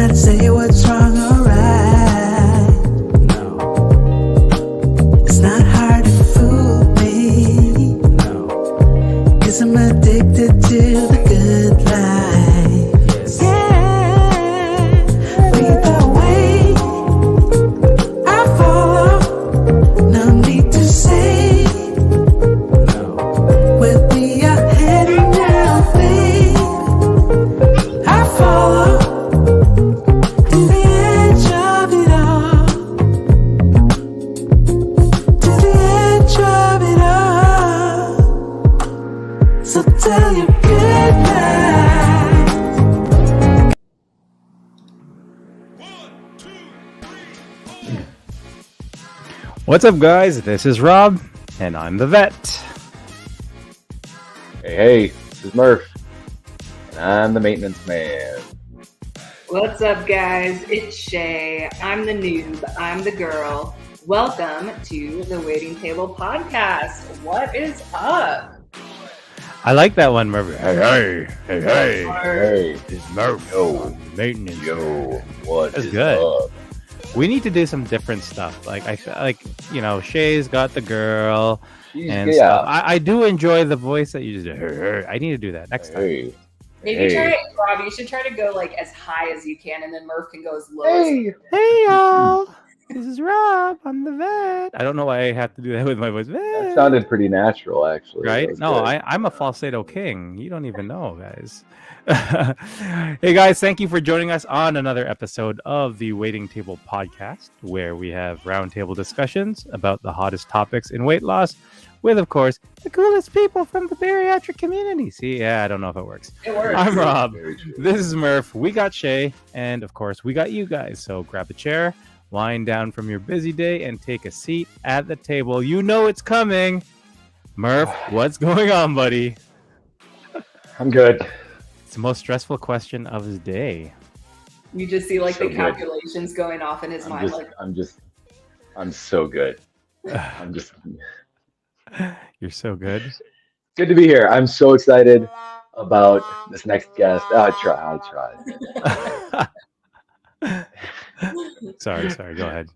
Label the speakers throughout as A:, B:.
A: Can't say what's wrong or right.
B: No.
A: It's not hard to fool me.
B: No.
A: 'Cause I'm addicted to the good life.
B: Yes.
A: Yeah. Lead the way. I follow. No need to say.
B: No.
A: With me ahead now, babe. I follow to the edge of it all. To the edge of it all. So tell your goodbye.
B: What's up, guys? This is Rob, and I'm the vet.
C: Hey, this is Murph, and I'm the maintenance man.
D: What's up, guys? It's Shea. I'm the noob. I'm the girl. Welcome to the Waiting Table Podcast. What is up?
B: I like that one, Murph. Hey,
C: Hey,
B: it's Murph.
C: Yo.
B: Maintenance.
C: yo, what
B: That's
C: is
B: good.
C: up?
B: We need to do some different stuff. Like I feel like, Shay's got the girl and stuff. I do enjoy the voice that you just. I need to do that next time.
C: Hey,
D: Maybe
C: Hey.
D: Rob, you should try to go like as high as you can, and then Murph can go as low
C: hey.
B: Hey y'all, this is Rob. I'm the vet. I don't know why I have to do that with my voice.
C: That sounded pretty natural, actually. That
B: Right?
C: was
B: No,
C: good.
B: I'm a falsetto king. You don't even know, guys. Hey, guys, thank you for joining us on another episode of the Waiting Table Podcast, where we have roundtable discussions about the hottest topics in weight loss with, of course, the coolest people from the bariatric community. See, yeah, I don't know if it works.
D: It works.
B: I'm Rob.
C: Very true.
B: This is Murph. We got Shay, and of course, we got you guys. So grab a chair, wind down from your busy day, and take a seat at the table. You know it's coming. Murph, what's going on, buddy?
C: I'm good.
B: It's the most stressful question of his day.
D: You just see like
C: So
D: the
C: good.
D: calculations going off in his mind.
C: I'm so good. I'm just
B: You're so good.
C: good to be here. I'm so excited about this next guest. I tried.
B: Sorry. Go ahead.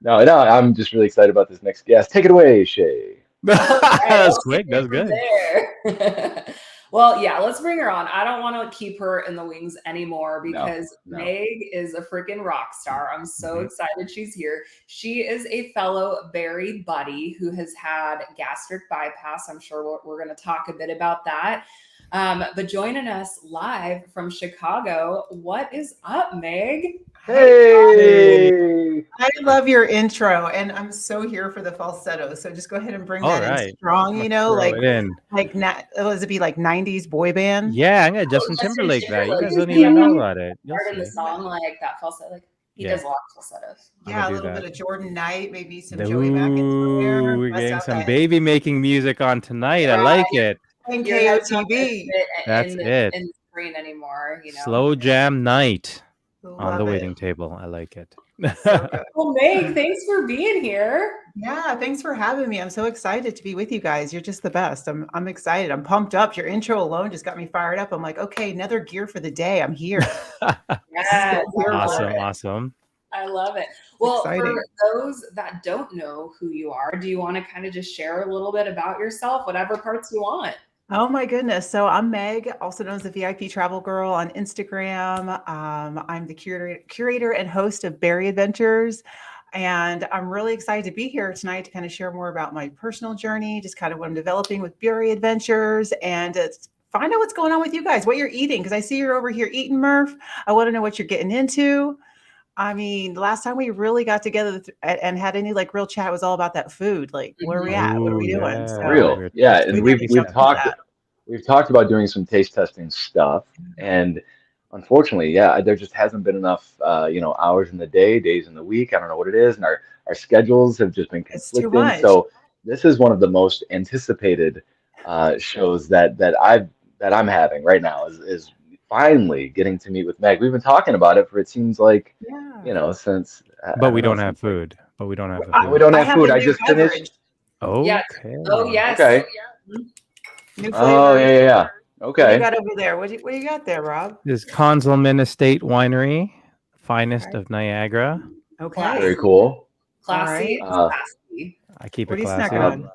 C: No, I'm just really excited about this next guest. Take it away, Shay.
B: That's quick. That's good.
D: There. Well, yeah, let's bring her on. I don't want to keep her in the wings anymore because
C: No.
D: Meg is a freaking rock star. I'm so
B: Mhm.
D: excited she's here. She is a fellow Barry buddy who has had gastric bypass. I'm sure we're going to talk a bit about that. But joining us live from Chicago, what is up, Meg?
C: Hey.
E: I love your intro, and I'm so here for the falsetto. So just go ahead and bring
B: All
E: that
B: right.
E: in strong.
B: Throw it in.
E: Does it be like 90s boy band?
B: Yeah, I'm gonna Justin
D: Justin
B: Timberlake that. You guys don't
D: Timberlake.
B: even know about it. You'll
D: Part of the
B: see.
D: song, like that falsetto, like he
B: Yeah.
D: does a lot of falsettos.
B: I'm
E: Yeah, a
B: gonna do
E: little
B: that.
E: bit of Jordan Knight, maybe some Joey Mackins in
B: Ooh,
E: there.
B: we're
E: Bust
B: getting
E: out
B: some
E: that
B: baby making music on tonight. I like it.
E: And
D: Your head's not gonna
E: KOTB.
D: fit
B: That's
D: in
B: it.
D: in the screen anymore, you know.
B: Slow jam night on
E: Love
B: the
E: it.
B: waiting table. I like it.
E: So good.
D: Well, Meg, thanks for being here.
E: Yeah, thanks for having me. I'm so excited to be with you guys. You're just the best. I'm excited. I'm pumped up. Your intro alone just got me fired up. I'm like, okay, another gear for the day. I'm here.
D: Yes,
E: Here
D: I
E: for
D: love
E: it.
B: Awesome.
D: I love it. Well,
E: exciting.
D: for those that don't know who you are, do you want to kind of just share a little bit about yourself, whatever parts you want?
E: Oh my goodness. So I'm Meg, also known as the VIP Travel Girl on Instagram. I'm the curator and host of Berry Adventures. And I'm really excited to be here tonight to kind of share more about my personal journey, just kind of what I'm developing with Berry Adventures, and find out what's going on with you guys, what you're eating. Because I see you're over here eating, Murph. I want to know what you're getting into. I mean, last time we really got together and had any like real chat was all about that food. Like, where are we at? What are we
B: Ooh,
E: doing?
B: yeah.
E: So,
C: Real. Yeah, and
E: we
C: we've
E: gotta get
C: talked
E: that.
C: we've talked about doing some taste testing stuff, and unfortunately, yeah, there just hasn't been enough hours in the day, days in the week. I don't know what it is, and our schedules have just been
E: It's too
C: conflicting.
E: much.
C: So this is one of the most anticipated shows that I'm having right now is finally getting to meet with Meg. We've been talking about it for it seems like
E: Yeah.
C: since
B: But we don't have food. But we don't have the
C: we
B: food.
C: don't
E: I
C: have
E: have
C: food.
E: a
C: I
E: new
C: just
E: beverage.
C: finished.
B: Okay.
D: Oh, yes.
C: Okay.
E: New
C: Oh
E: flavors.
C: yeah.
E: What do
C: Okay.
E: you got over there? What do you got there, Rob?
B: This Conselman Estate Winery. finest
E: Okay.
B: of Niagara.
E: Okay.
C: Very cool.
D: Classy,
C: All right.
D: classy.
B: I keep
E: What
B: it
E: are you snacking
B: classy.
E: on?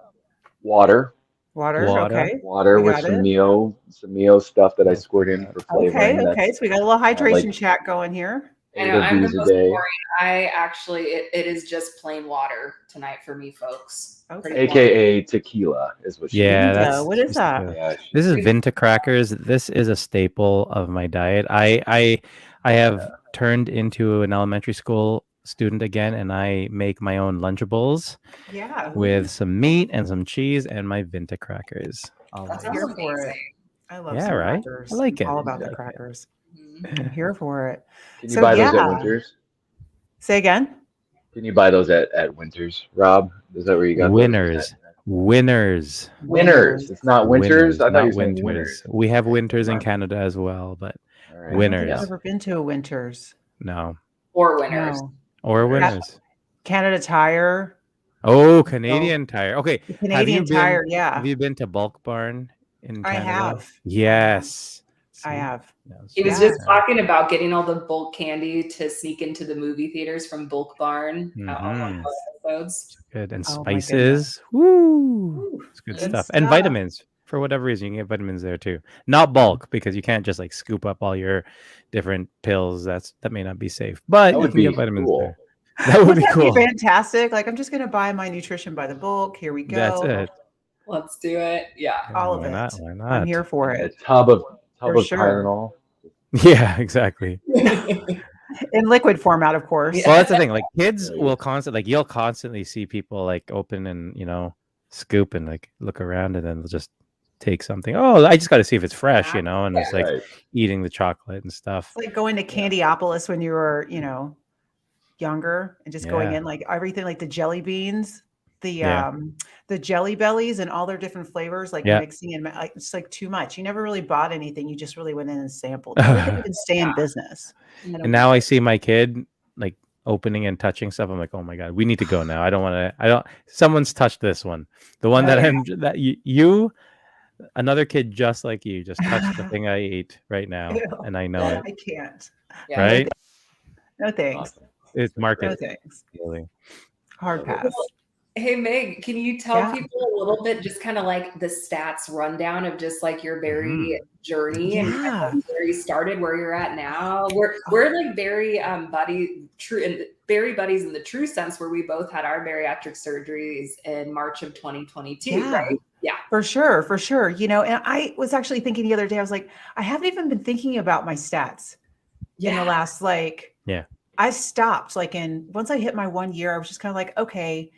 C: Water.
E: Water.
B: Water.
E: Okay.
C: Water
E: We
C: with
E: got
C: some
E: it.
C: Mio stuff that I
B: Love
C: squirt in
B: that.
C: for
E: Okay.
C: flavoring.
E: Okay.
C: That's
E: So we got a little hydration
C: like
E: chat going here.
D: I
C: 8
D: know
C: of
D: I'm the
C: these a
D: most
C: day,
D: boring. I actually, it is just plain water tonight for me, folks.
E: Okay.
D: Pretty boring.
C: aka tequila, is what she
B: Yeah,
C: drinks.
B: that's
E: What is
B: just
E: that?
C: Yeah,
B: this is Vinta crackers. This is a staple of my diet. I have turned into an elementary school student again, and I make my own Lunchables
E: Yeah.
B: with some meat and some cheese and my Vinta crackers.
D: That
B: Always.
D: sounds
E: Here for it.
D: amazing.
E: I love
B: Yeah,
E: some
B: right?
E: crackers.
B: I like it.
E: All about the
C: Yeah.
E: crackers.
D: Mhm.
E: I'm here for it.
C: Can you
E: So
C: buy those at
E: yeah.
C: Winters?
E: Say again.
C: Can you buy those at Winters, Rob? Is that where you got those? Or is
B: Winners.
C: that
B: Winners.
C: Winners? It's not Winters.
B: Winners,
C: I thought you
B: not
C: were saying
B: winters.
C: Winners.
B: We have winters in
C: Never mind.
B: Canada as well, but
C: All right.
E: I don't think I've
B: winners.
E: ever been to a Winters.
B: No.
D: Or winners.
E: No.
B: Or
C: Winners.
B: winners.
E: Canada Tire.
B: Oh, Canadian Tire. Okay.
E: The
B: Have you
E: Canadian
B: been
E: Tire. Yeah.
B: have you been to Bulk Barn in
E: I
B: Canada?
E: have.
B: Yes.
E: I
B: See?
E: have.
B: Yes.
D: He was
E: Yeah.
D: just talking about getting all the bulk candy to sneak into the movie theaters from Bulk Barn on one of our episodes.
B: Good. And
E: Oh my
B: spices. Woo.
E: Ooh,
B: It's good
E: good
B: stuff. And
E: stuff.
B: vitamins. For whatever reason, you can get vitamins there too. Not bulk, because you can't just like scoop up all your different pills. That may not be safe. But
C: That
B: you
C: would
B: can get
C: be
B: vitamins
C: cool.
B: there. That would
E: Wouldn't
B: be
E: that
B: cool.
E: be fantastic? Like, I'm just going to buy my nutrition by the bulk. Here we go.
B: That's it.
D: Let's do it. Yeah.
E: All of
B: Why
E: it.
B: not? Why not?
E: I'm here for
C: A
E: it.
C: tub of
E: For sure.
C: Tylenol.
B: Yeah, exactly.
E: In liquid format, of course.
D: Yeah.
B: Well, that's the thing. Like kids will constantly, like you'll constantly see people like open and scoop and like look around, and then they'll just take something. Oh, I just got to see if it's fresh, and it's like
C: Right.
B: eating the chocolate and stuff.
E: It's like going to Candyopolis when you were, younger and just going
B: Yeah.
E: in like everything, like the jelly beans,
B: Yeah.
E: the jelly bellies and all their different flavors, like
B: Yeah.
E: mixing and like it's like too much. You never really bought anything. You just really went in and sampled. You really didn't stay in business.
B: And now I see my kid like opening and touching stuff. I'm like, oh my god, we need to go now. I don't want to. I don't. Someone's touched this one. The one another kid just like you just touched the thing I ate right now,
E: Ew.
B: and I know it.
E: I can't.
D: Yeah.
B: Right?
E: No thanks.
C: Awesome.
B: It's
E: No
B: market.
E: thanks.
B: Really.
E: Hard pass.
D: Hey, Meg, can you tell
E: Yeah.
D: people a little bit, just kind of like the stats rundown of just like your berry journey and
E: Yeah.
D: where you started, where you're at now? We're like berry berry buddies in the true sense, where we both had our bariatric surgeries in March of 2022,
E: Yeah.
D: right? Yeah.
E: For sure. And I was actually thinking the other day, I was like, I haven't even been thinking about my stats in the last, I stopped once I hit my 1 year, I was just kind of like, okay,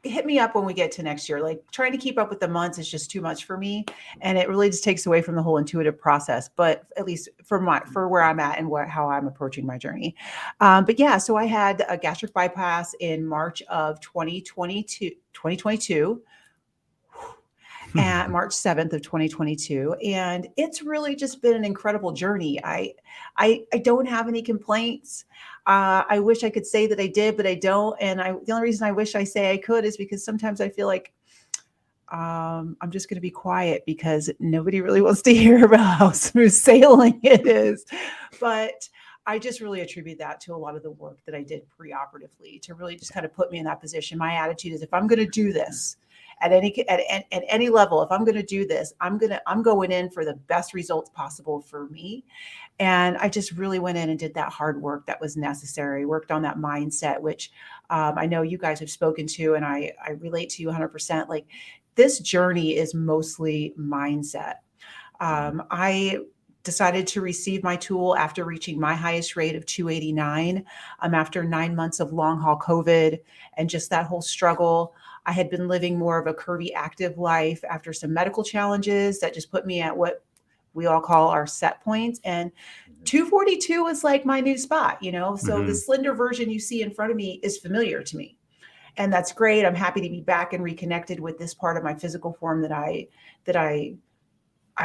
E: hit me up when we get to next year. Like trying to keep up with the months is just too much for me. And it really just takes away from the whole intuitive process, but at least for where I'm at and how I'm approaching my journey. But yeah, so I had a gastric bypass in March of 2022. At March 7th of 2022. And it's really just been an incredible journey. I don't have any complaints. I wish I could say that I did, but I don't. And the only reason I wish I say I could is because sometimes I feel like I'm just going to be quiet because nobody really wants to hear about how smooth sailing it is. But I just really attribute that to a lot of the work that I did preoperatively to really just kind of put me in that position. My attitude is, if I'm going to do this, at any level, if I'm going to do this, I'm going in for the best results possible for me. And I just really went in and did that hard work that was necessary, worked on that mindset, which I know you guys have spoken to, and I relate to you 100%. Like this journey is mostly mindset. I decided to receive my tool after reaching my highest rate of 289 after 9 months of long haul COVID and just that whole struggle. I had been living more of a curvy active life after some medical challenges that just put me at what we all call our set points. And 242 was like my new spot, so the slender version you see in front of me is familiar to me. And that's great. I'm happy to be back and reconnected with this part of my physical form that I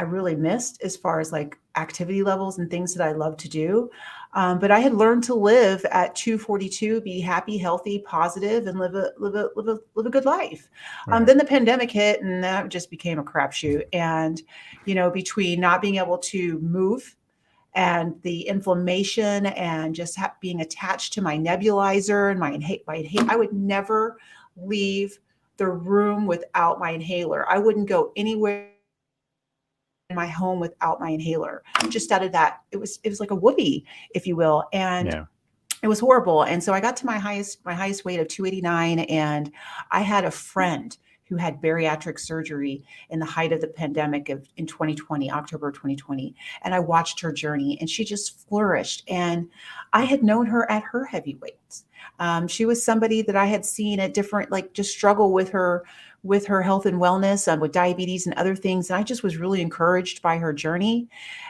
E: really missed as far as like activity levels and things that I love to do. But I had learned to live at 242, be happy, healthy, positive, and live a good life.
B: Right.
E: Then the pandemic hit, and that just became a crapshoot. And between not being able to move and the inflammation and just being attached to my nebulizer and I would never leave the room without my inhaler. I wouldn't go anywhere in my home without my inhaler. Just out of that, it was like a whoopee, if you will. And
B: Yeah.
E: it was horrible. And so I got to my highest weight of 289. And I had a friend who had bariatric surgery in the height of the pandemic in 2020, October 2020. And I watched her journey and she just flourished. And I had known her at her heavy weights. She was somebody that I had seen at different, like just struggle with her health and wellness, with diabetes and other things. And I just was really encouraged by her journey.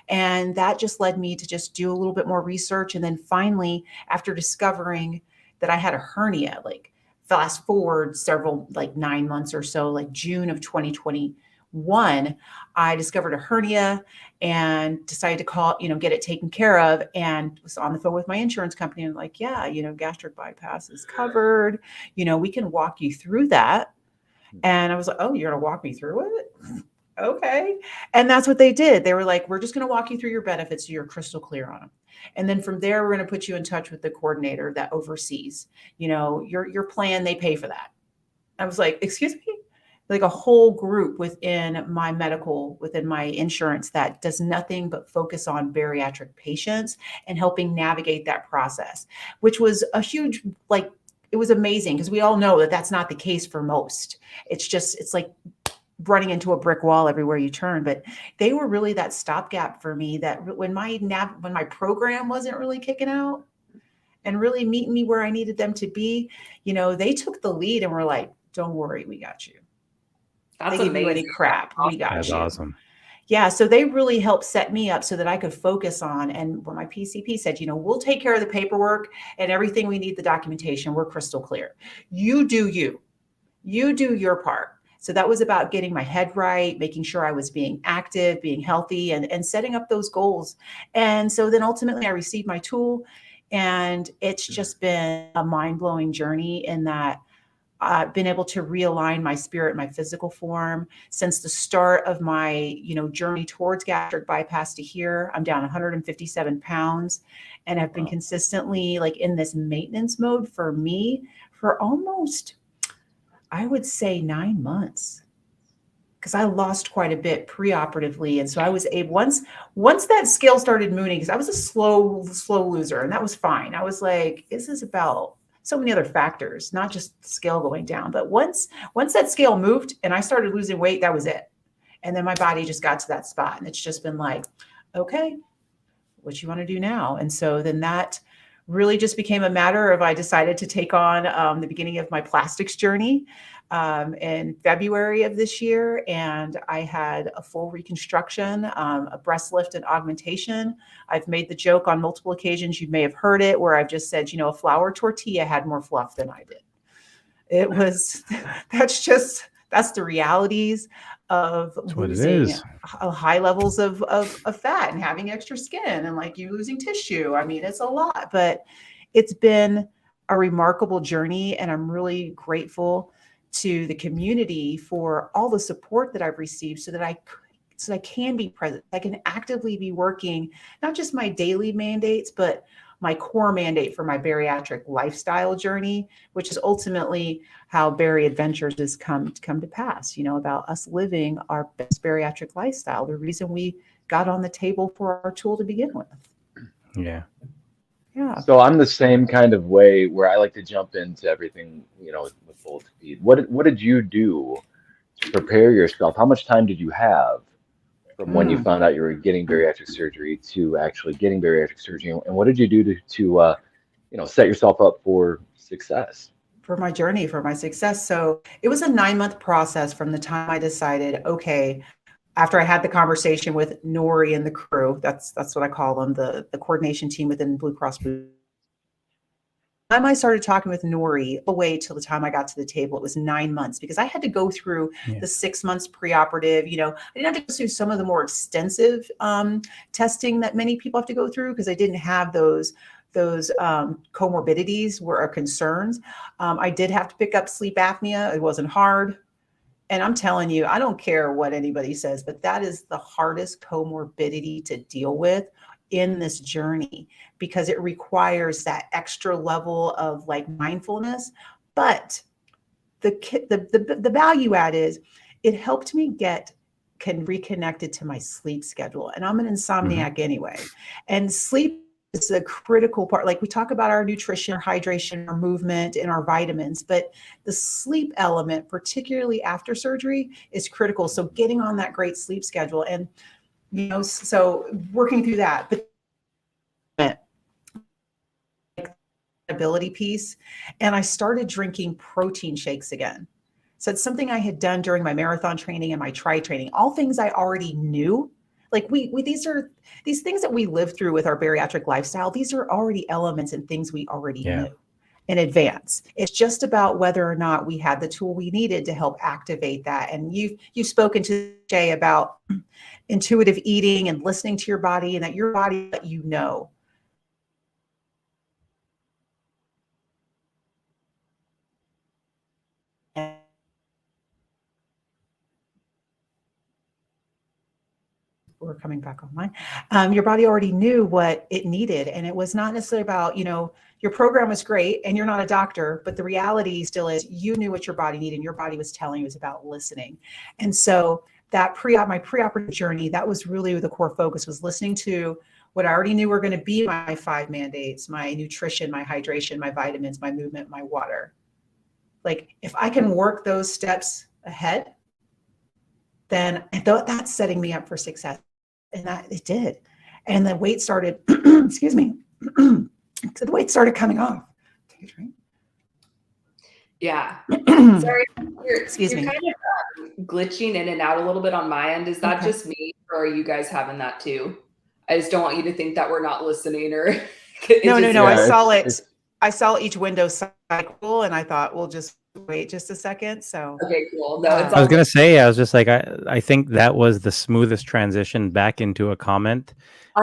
E: And that just led me to just do a little bit more research. And then finally, after discovering that I had a hernia, like fast forward several, like 9 months or so, like June of 2021, I discovered a hernia and decided to get it taken care of, and was on the phone with my insurance company and like, yeah, gastric bypass is covered. We can walk you through that. And I was like, oh, you're going to walk me through it? Okay. And that's what they did. They were like, we're just going to walk you through your benefits so you're crystal clear on them. And then from there, we're going to put you in touch with the coordinator that oversees, your plan. They pay for that. I was like, excuse me? Like a whole group within my insurance that does nothing but focus on bariatric patients and helping navigate that process, which was a huge, it was amazing because we all know that that's not the case for most. It's like running into a brick wall everywhere you turn. But they were really that stopgap for me, that when my program wasn't really kicking out and really meeting me where I needed them to be, they took the lead and were like, don't worry, we got you.
D: That's
E: they give you any
D: amazing.
E: crap. We got
B: That's
E: you.
B: awesome.
E: Yeah. So they really helped set me up so that I could focus on, and when my PCP said, we'll take care of the paperwork and everything we need, the documentation, we're crystal clear. You do your part. So that was about getting my head right, making sure I was being active, being healthy, and setting up those goals. And so then ultimately I received my tool, and it's just been a mind-blowing journey in that I've been able to realign my spirit, my physical form. Since the start of my, journey towards gastric bypass to here, I'm down 157 pounds and have been consistently in this maintenance mode for me for almost, I would say 9 months, because I lost quite a bit preoperatively. And so I was able, once that scale started moving, because I was a slow loser, and that was fine. I was like, this is about so many other factors, not just scale going down. But once that scale moved and I started losing weight, that was it. And then my body just got to that spot, and it's just been like, okay, what you want to do now? And so then that really just became a matter of, I decided to take on the beginning of my plastics journey in February of this year. And I had a full reconstruction, a breast lift and augmentation. I've made the joke on multiple occasions, you may have heard it, where I've just said, a flour tortilla had more fluff than I did. It was, that's the realities of losing high levels of fat and having extra skin, and you losing tissue. I mean, it's a lot, but it's been a remarkable journey. And I'm really grateful to the community for all the support that I've received, so that I can be present. I can actively be working, not just my daily mandates, but my core mandate for my bariatric lifestyle journey, which is ultimately how Bari Adventures has come to pass, about us living our best bariatric lifestyle, the reason we got on the table for our tool to begin with.
B: Yeah.
E: Yeah.
C: So I'm the same kind of way, where I like to jump into everything, with full speed. What did you do to prepare yourself? How much time did you have from when you found out you were getting bariatric surgery to actually getting bariatric surgery? And what did you do to set yourself up for success?
E: For my journey, for my success. So it was a 9-month process from the time I decided, okay, after I had the conversation with Nori and the crew, that's what I call them, the coordination team within Blue Cross Blue. Time I started talking with Nori, away till the time I got to the table, it was 9 months, because I had to go through the 6 months preoperative. I didn't have to go through some of the more extensive testing that many people have to go through, because I didn't have those comorbidities or concerns. I did have to pick up sleep apnea. It wasn't hard. And I'm telling you, I don't care what anybody says, but that is the hardest comorbidity to deal with in this journey because it requires that extra level of like mindfulness. But the value add is it helped me reconnected to my sleep schedule. And I'm an insomniac anyway. And sleep is a critical part. Like we talk about our nutrition, our hydration, our movement, and our vitamins, but the sleep element, particularly after surgery, is critical. So getting on that great sleep schedule and, so working through that, but ability piece. And I started drinking protein shakes again. So it's something I had done during my marathon training and my tri training, all things I already knew. Like these things that we live through with our bariatric lifestyle. These are already elements and things we already knew in advance. It's just about whether or not we had the tool we needed to help activate that. And you've spoken to Shea about intuitive eating and listening to your body, and that your body let you know. We're coming back online. Your body already knew what it needed. And it was not necessarily about, your program was great and you're not a doctor, but the reality still is you knew what your body needed and your body was telling you. It was about listening. And so that my preoperative journey, that was really the core focus, was listening to what I already knew were going to be my 5 mandates: my nutrition, my hydration, my vitamins, my movement, my water. Like if I can work those steps ahead, then that's setting me up for success. And that it did. And the weight started, excuse me. So the weight started coming off. Take a drink.
D: Yeah. Sorry.
E: Excuse me.
D: You're kind of glitching in and out a little bit on my end. Is that just me, or are you guys having that too? I just don't want you to think that we're not listening, or
E: No.
C: Yeah,
E: I saw each window cycle and I thought, we'll just wait just a second. So
D: okay, cool. No, it's
B: I was gonna say, I was just like, I think that was the smoothest transition back into a comment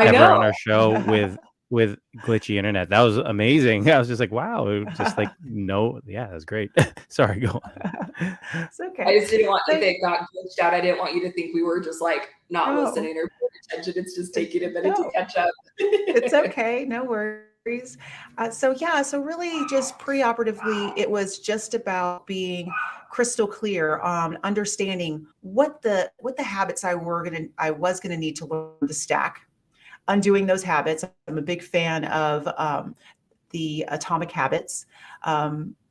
B: ever on our show with glitchy internet. That was amazing. I was just like, wow, it was just like that was great. Sorry, go on.
E: It's okay.
D: I just didn't want you to think got glitched out. I didn't want you to think we were just like not listening or paying attention. It's just taking a minute to catch up.
E: It's okay. No worries. So really just preoperatively, it was just about being crystal clear on understanding what the habits I was gonna need to learn to stack, undoing those habits. I'm a big fan of the Atomic Habits. I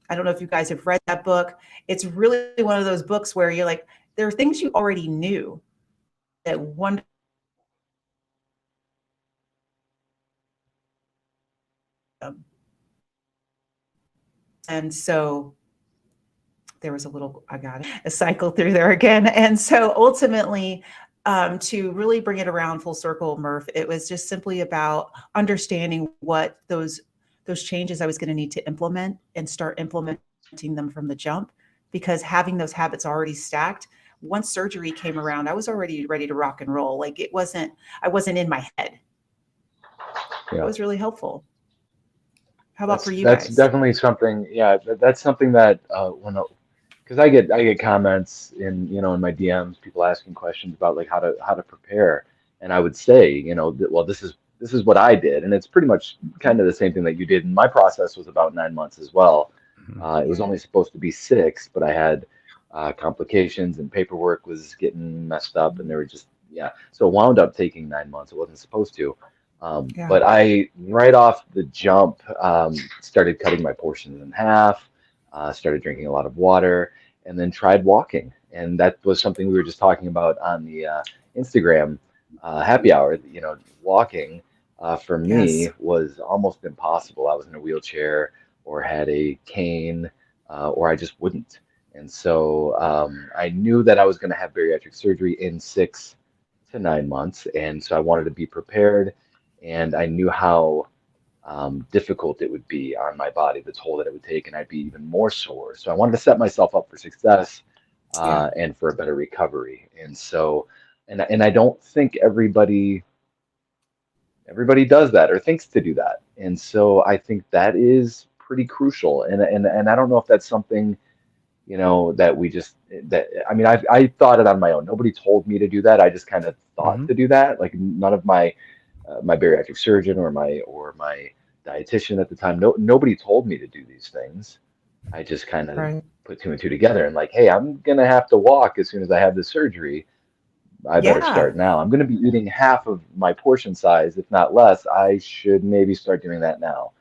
E: don't know if you guys have read that book. It's really one of those books where you're like, there are things you already knew that one. And so there was a cycle through there again. And so ultimately, to really bring it around full circle, Murph, it was just simply about understanding what those changes I was going to need to implement and start implementing them from the jump, because having those habits already stacked, once surgery came around, I was already ready to rock and roll. Like I wasn't in my head. Yeah. It was really helpful. How about for you guys?
C: That's definitely something. Yeah, that's something that because I get comments in my DMs, people asking questions about like how to prepare, and I would say well, this is what I did, and it's pretty much kind of the same thing that you did. And my process was about 9 months as well. It was only supposed to be 6, but I had complications and paperwork was getting messed up, and they were just so it wound up taking 9 months. It wasn't supposed to. But I, right off the jump, started cutting my portions in half, started drinking a lot of water, and then tried walking. And that was something we were just talking about on the Instagram happy hour. Walking for me was almost impossible. I was in a wheelchair or had a cane, or I just wouldn't. And so I knew that I was going to have bariatric surgery in 6 to 9 months. And so I wanted to be prepared. And I knew how difficult it would be on my body, the toll that it would take, and I'd be even more sore. So I wanted to set myself up for success and for a better recovery. And so, and I don't think everybody does that or thinks to do that. And so I think that is pretty crucial. And I don't know if that's something that I thought it on my own. Nobody told me to do that. I just kind of thought to do that. Like none of my my bariatric surgeon or my dietitian at the time. Nobody told me to do these things. I just kind of
E: Right.
C: put two and two together and like, hey, I'm gonna have to walk as soon as I have the surgery. I better
E: Yeah.
C: start now. I'm gonna be eating half of my portion size, if not less. I should maybe start doing that now.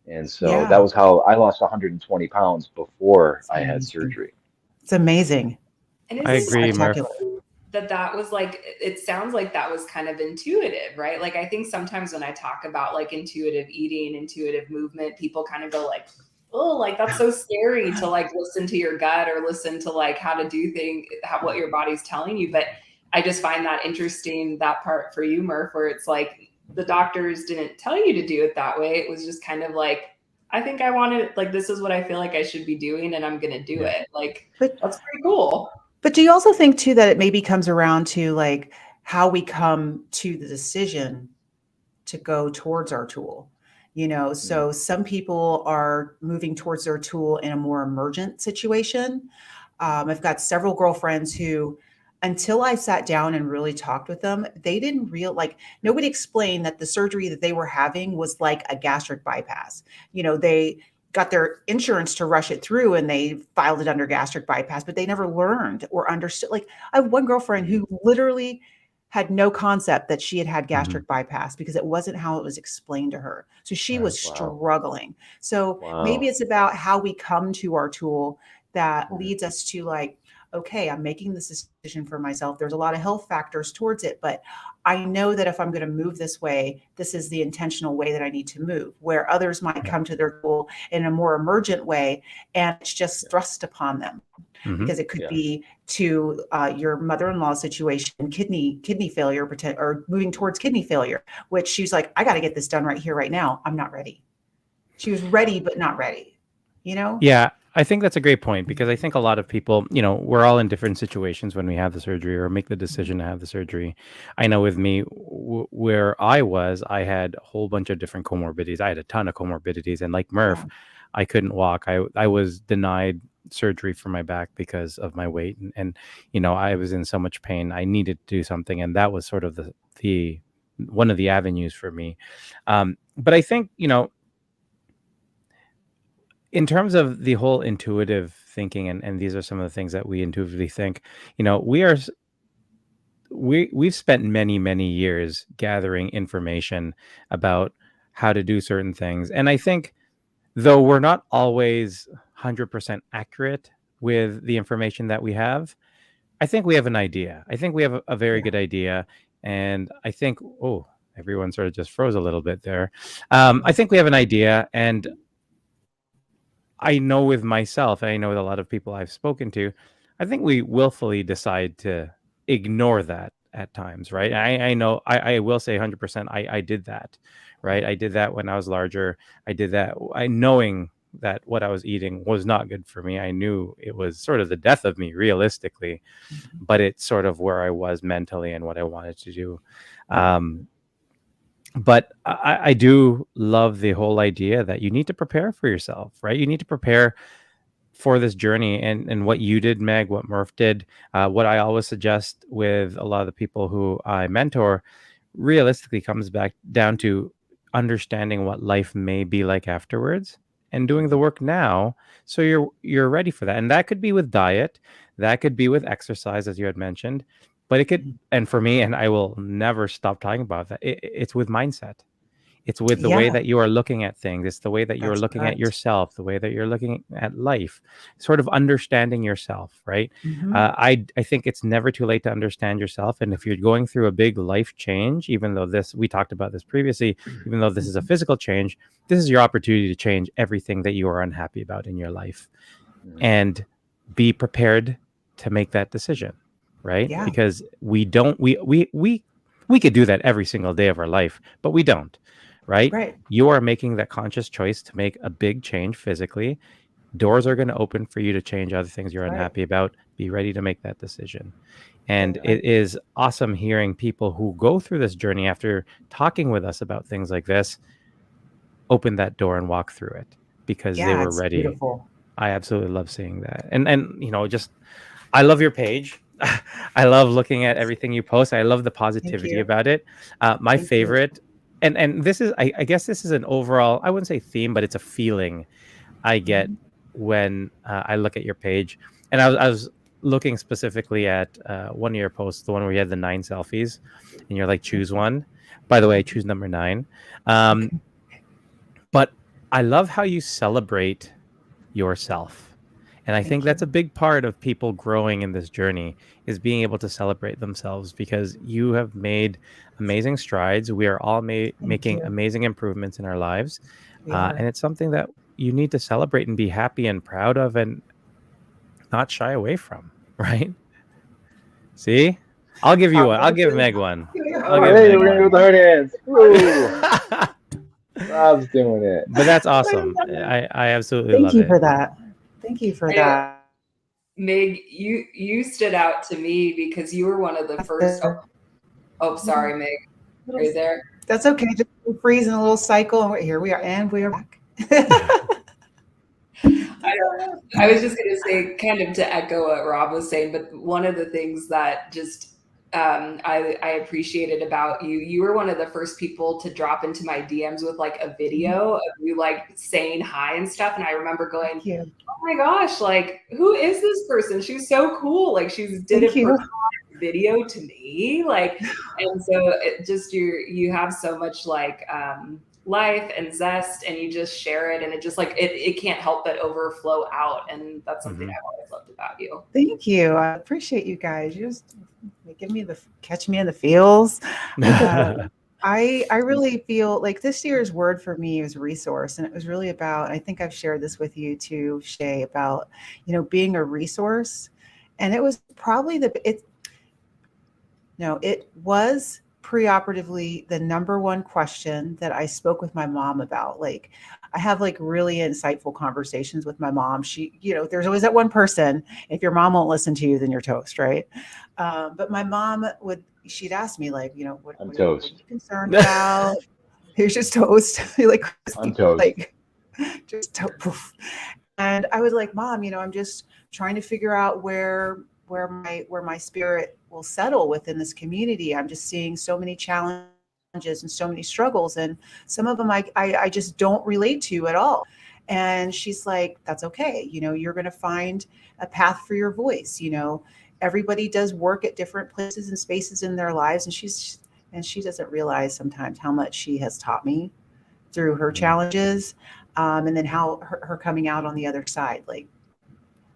C: And so that
E: Yeah.
C: was how I lost 120 pounds before
E: It's
C: I had
E: amazing.
C: surgery.
E: It's amazing.
D: And
B: I
D: isn't
E: It's
D: it
B: agree, Murph.
E: spectacular.
D: that was like, it sounds like that was kind of intuitive, right? Like I think sometimes when I talk about like intuitive eating, intuitive movement, people kind of go like, oh, like that's so scary to like listen to your gut or listen to like how to do things, what your body's telling you. But I just find that interesting, that part for you, Murph, where it's like the doctors didn't tell you to do it that way. It was just kind of like, I think I want to, like, this is what I feel like I should be doing and I'm going to do it. Like,
E: But
D: that's pretty cool.
E: But do you also think too that it maybe comes around to like how we come to the decision to go towards our tool? So some people are moving towards their tool in a more emergent situation. I've got several girlfriends who, until I sat down and really talked with them, they didn't nobody explained that the surgery that they were having was like a gastric bypass. They got their insurance to rush it through and they filed it under gastric bypass, but they never learned or understood. Like, I have one girlfriend who literally had no concept that she had had gastric bypass because it wasn't how it was explained to her. So she was
C: Wow.
E: struggling. So maybe
C: Wow.
E: it's about how we come to our tool that
C: Mhm.
E: leads us to like, okay, I'm making this decision for myself. There's a lot of health factors towards it, but I know that if I'm going to move this way, this is the intentional way that I need to move. Where others might come to their goal in a more emergent way and it's just thrust upon them
B: Hmm.
E: because it could
C: Yeah.
E: be to your mother-in-law situation, kidney failure, or moving towards kidney failure, which she's like, I got to get this done right here, right now. I'm not ready. She was ready, but not ready, you know?
B: Yeah, I think that's a great point because I think a lot of people, we're all in different situations when we have the surgery or make the decision to have the surgery. I know with me, where I had a whole bunch of different comorbidities. I had a ton of comorbidities, and like Murph,
E: Yeah.
B: I couldn't walk. I was denied surgery for my back because of my weight, and I was in so much pain. I needed to do something, and that was sort of the one of the avenues for me. But I think in terms of the whole intuitive thinking, and these are some of the things that we intuitively think, we've spent many years gathering information about how to do certain things. And I think though we're not always 100% accurate with the information that we have, I think we have an idea. I think we have a very
E: Yeah.
B: good idea. And I think, oh, everyone sort of just froze a little bit there. I think we have an idea, and I know with myself, and I know with a lot of people I've spoken to, I think we willfully decide to ignore that at times, right? I know I will say 100% I did that, right? I did that when I was larger. I did that I knowing that what I was eating was not good for me. I knew it was sort of the death of me realistically, but it's sort of where I was mentally and what I wanted to do. Um, but I do love the whole idea that you need to prepare for yourself, right? You need to prepare for this journey, and what you did, Meg, what Murph did, what I always suggest with a lot of the people who I mentor, realistically comes back down to understanding what life may be like afterwards and doing the work now so you're ready for that. And that could be with diet, that could be with exercise, as you had mentioned, but it could, and for me, and I will never stop talking about that, it's with mindset. It's with the
E: Yeah,
B: way that you are looking at things. It's the way that you're
E: that's
B: looking at
E: correct.
B: yourself, the way that you're looking at life, sort of understanding yourself, right?
E: Mhm.
B: I think it's never too late to understand yourself. And if you're going through a big life change, even though we talked about this previously, even though this is a
E: Mhm.
B: physical change, this is your opportunity to change everything that you are unhappy about in your life
C: Mhm.
B: and be prepared to make that decision, right?
E: Yeah,
B: Because we don't, we could do that every single day of our life, but we don't, right?
E: right.
B: You are making that conscious choice to make a big change physically. Doors are going to open for you to change other things you're
E: That's right.
B: unhappy about. Be ready to make that decision. And
E: That's right.
B: it is awesome hearing people who go through this journey after talking with us about things like this open that door and walk through it because they
E: Yeah,
B: were
E: it's
B: ready.
E: beautiful.
B: I absolutely love seeing that. And just I love your page. I love looking at everything you post. I love the
E: Thank
B: positivity
E: you.
B: about it. My
E: Thank you.
B: favorite and this is I guess this is an overall, I wouldn't say theme, but it's a feeling I get when I look at your page. And I was looking specifically at one of your posts, the one where you had the 9 selfies, and you're like, choose one. By the way, choose number 9.
E: Okay.
B: But I love how you celebrate yourself. And I think
E: Thank
B: that's
E: you.
B: a big part of people growing in this journey, is being able to celebrate themselves, because you have made amazing strides. We are all
E: Thank
B: making
E: you.
B: amazing improvements in our lives.
E: We are.
B: And it's something that you need to celebrate and be happy and proud of, and not shy away from, right? See? I'll give you one. I'll give Meg one. I'll
C: Oh,
B: give
C: hey,
B: Meg
C: we're gonna go
B: one.
C: with the hard hands. Woo!
B: But
C: Rob's doing it.
B: that's awesome. I absolutely
E: Thank
B: love
E: you
B: it.
E: for that. Thank you for
D: I-
E: that.
D: Meg, you stood out to me because you were one of the first. Oh, sorry, Meg. Are you there?
E: That's okay. Just freeze in a little cycle, and here we are, and we are back.
D: I was just going to say, kind of to echo what Rob was saying, but one of the things that just I appreciated about you, you were one of the first people to drop into my DMs with like a video of you like saying hi and stuff. And I remember going,
E: Thank you.
D: oh my gosh, like who is this person? She's so cool. Like she's did
E: Thank
D: a
E: you.
D: personalized video to me. Like, and so it just you have so much like life and zest, and you just share it, and it just like it can't help but overflow out. And that's something I've always loved about you.
E: Thank you. I appreciate you guys. You just give me catch me in the feels. I really feel like this year's word for me is resource, and it was really about. I think I've shared this with you too, Shea, about being a resource, and it was probably it was preoperatively the number one question that I spoke with my mom about. Like, I have like really insightful conversations with my mom. She, there's always that one person. If your mom won't listen to you, then you're toast, right? But my mom she'd ask me like, what
C: I'm
E: are
C: toast.
E: you concerned about? Here's just toast. You're like,
C: I'm toast.
E: like, just poof. And I was like, Mom, I'm just trying to figure out where my spirit will settle within this community. I'm just seeing so many challenges and so many struggles, and some of them I just don't relate to at all. And she's like, that's okay. You're going to find a path for your voice. Everybody does work at different places and spaces in their lives. And she doesn't realize sometimes how much she has taught me through her challenges. And then how her coming out on the other side, like,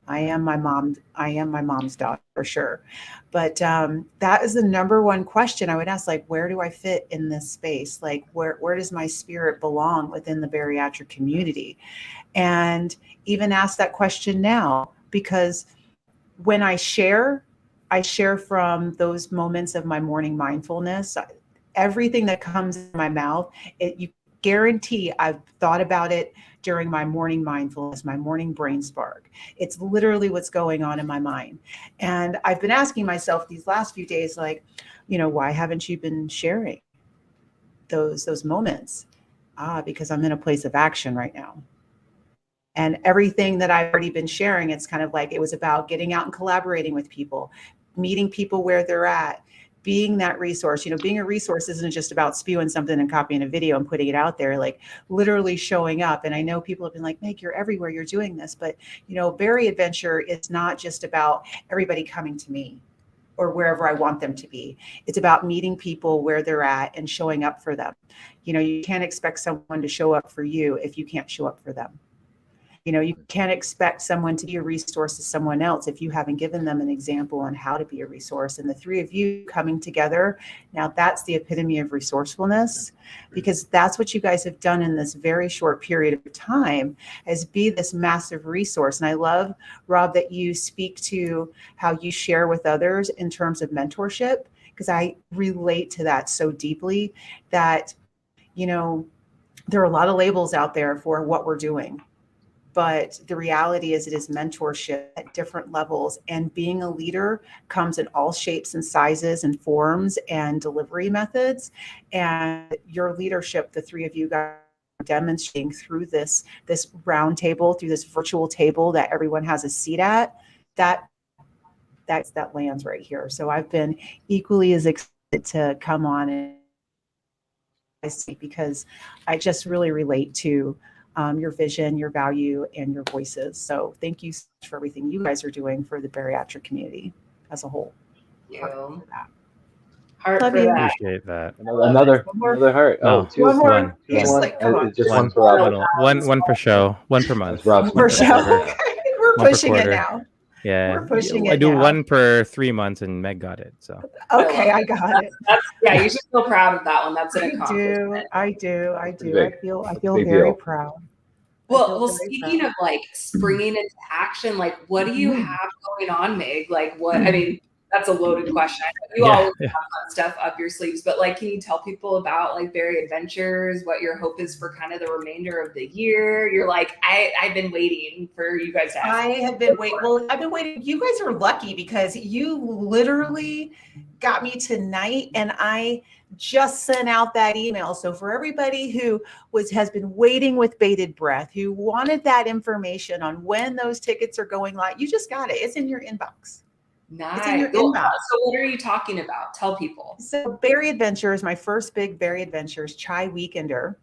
E: I am my mom's daughter for sure. But that is the number one question I would ask, like, where do I fit in this space? Like, where does my spirit belong within the bariatric community? And even ask that question now, because when I share from those moments of my morning mindfulness. Everything that comes in my mouth, you guarantee I've thought about it during my morning mindfulness, my morning brain spark. It's literally what's going on in my mind. And I've been asking myself these last few days, like, why haven't you been sharing those moments? Because I'm in a place of action right now. And everything that I've already been sharing, it's kind of like it was about getting out and collaborating with people, meeting people where they're at, being that resource. Being a resource isn't just about spewing something and copying a video and putting it out there, like literally showing up. And I know people have been like, Meg, you're everywhere, you're doing this. But, Berry Adventure is not just about everybody coming to me or wherever I want them to be. It's about meeting people where they're at and showing up for them. You can't expect someone to show up for you if you can't show up for them. You can't expect someone to be a resource to someone else if you haven't given them an example on how to be a resource. And the three of you coming together, now that's the epitome of resourcefulness, because that's what you guys have done in this very short period of time, is be this massive resource. And I love, Rob, that you speak to how you share with others in terms of mentorship, because I relate to that so deeply that, there are a lot of labels out there for what we're doing. But the reality is it is mentorship at different levels, and being a leader comes in all shapes and sizes and forms and delivery methods. And your leadership, the three of you guys are demonstrating through this round table, through this virtual table that everyone has a seat at, that lands right here. So I've been equally as excited to come on and see, because I just really relate to your vision, your value, and your voices. So thank you so much for everything you guys are doing for the bariatric community as a whole.
D: Thank
E: Heart
D: you.
E: for that.
D: Heart
E: Love
D: for
E: you.
D: that.
B: Appreciate that.
C: Another heart.
B: No,
C: Oh, two.
E: One more.
B: one.
E: He's
B: One.
E: like, come on.
C: Just
B: One.
C: one for Rob.
B: One per show, one per month.
C: That's Rob's
E: Per
C: month.
E: show.
C: Yeah.
E: Okay. We're
B: One per
E: pushing it
B: quarter.
E: now.
B: Yeah,
E: We're pushing
B: I
E: it
B: do
E: now.
B: one per 3 months, and Meg got it. So
E: Okay, I got it.
D: Yeah, you should feel proud of that one. That's an
E: I
D: accomplishment.
E: do.
C: Pretty big.
E: I feel
C: That's a
E: very
C: big deal.
E: proud.
D: Well, speaking of like springing into action, like what do you
E: Mhm.
D: have going on, Meg? Like what? I mean, that's a loaded question. I know you
B: Yeah,
D: always
B: yeah.
D: have fun stuff up your sleeves, but like, can you tell people about like Berry Adventures? What your hope is for kind of the remainder of the year? You're like, I've been waiting for you guys to ask.
E: I have been waiting. Well, I've been waiting. You guys are lucky because you literally got me tonight, and I just sent out that email. So for everybody who has been waiting with bated breath, who wanted that information on when those tickets are going live, you just got it. It's in your inbox.
D: Nice.
E: It's in your
D: Well,
E: inbox.
D: so what are you talking about? Tell people.
E: So Berry Adventures, my first big Berry Adventures Chai Weekender,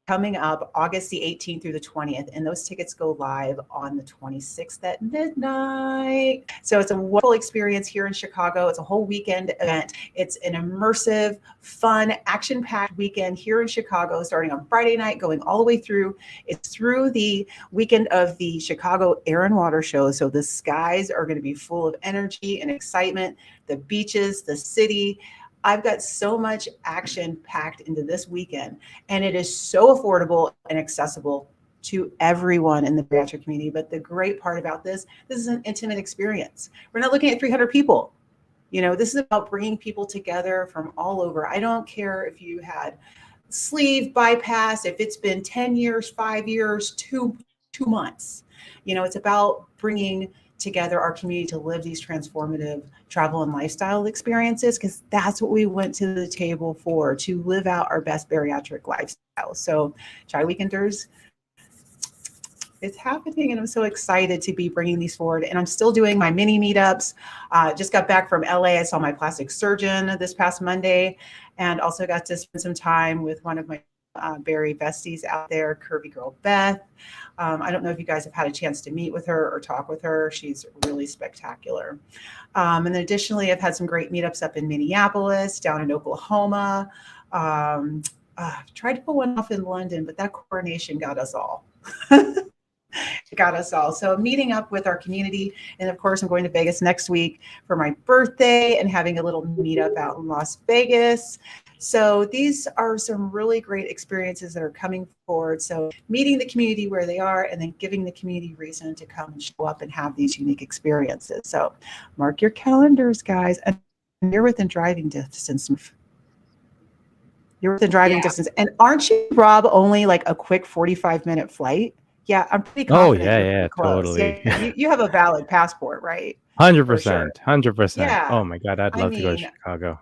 E: coming up August the 18th through the 20th, and those tickets go live on the 26th at midnight. So it's a wonderful experience here in Chicago. It's a whole weekend event. It's an immersive, fun, action-packed weekend here in Chicago, starting on Friday night, going all the way through. It's through the weekend of the Chicago Air and Water Show. So the skies are going to be full of energy and excitement. The beaches, the city. I've got so much action packed into this weekend, and it is so affordable and accessible to everyone in the bariatric community. But the great part about this is an intimate experience. We're not looking at 300 people. You know, this is about bringing people together from all over. I don't care if you had sleeve bypass, if it's been 10 years, 5 years, 2 months. You know, it's about bringing together our community to live these transformative travel and lifestyle experiences, because that's what we went to the table for, to live out our best bariatric lifestyle. So Chai Weekenders, it's happening, and I'm so excited to be bringing these forward. And I'm still doing my mini meetups. Just got back from LA. I saw my plastic surgeon this past Monday, and also got to spend some time with one of my Berry besties out there, Curvy Girl Beth. I don't know if you guys have had a chance to meet with her or talk with her. She's really spectacular. And then additionally, I've had some great meetups up in Minneapolis, down in Oklahoma. Tried to pull one off in London, but that coronation got us all. It got us all. So meeting up with our community. And of course, I'm going to Vegas next week for my birthday and having a little meetup out in Las Vegas. So these are some really great experiences that are coming forward. So meeting the community where they are, and then giving the community reason to come and show up and have these unique experiences. So mark your calendars, guys. And you're within driving distance. You're within driving distance. And aren't you, Rob, only like a quick 45-minute flight? Yeah, I'm pretty confident.
B: Oh,
E: you're
B: yeah,
E: pretty close.
B: totally.
E: Yeah, you have a valid passport, right?
B: 100%. 100%.
E: Yeah.
B: Oh my God, I'd love to go to
E: mean,
B: Chicago.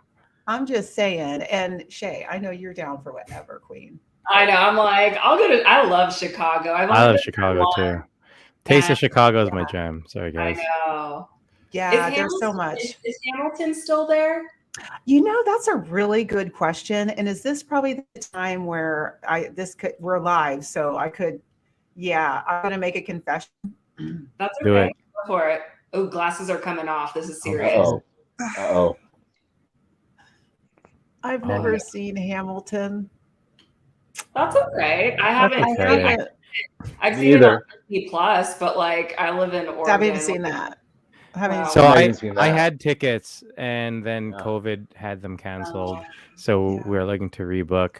E: I'm just saying. And Shea, I know you're down for whatever, Queen.
D: I know. I'm like, I'll go to. I love Chicago.
B: I love Chicago too. Taste of Chicago is my jam. Sorry, guys.
D: I know.
E: Yeah, there's so much.
D: Is Hamilton still there?
E: You know, that's a really good question. And is this probably the time where we're live, so I could? Yeah, I'm gonna make a confession.
D: That's
B: Do
D: okay.
B: it.
D: Go for it. Oh, glasses are coming off. This is serious.
C: Uh-oh.
E: I've never seen Hamilton.
D: That's okay. I haven't.
B: okay.
D: I've seen it on Disney Plus, but like I live in Oregon.
E: I haven't even seen that.
B: So
C: Wow.
B: I had tickets, and then COVID had them canceled. So we're looking to rebook.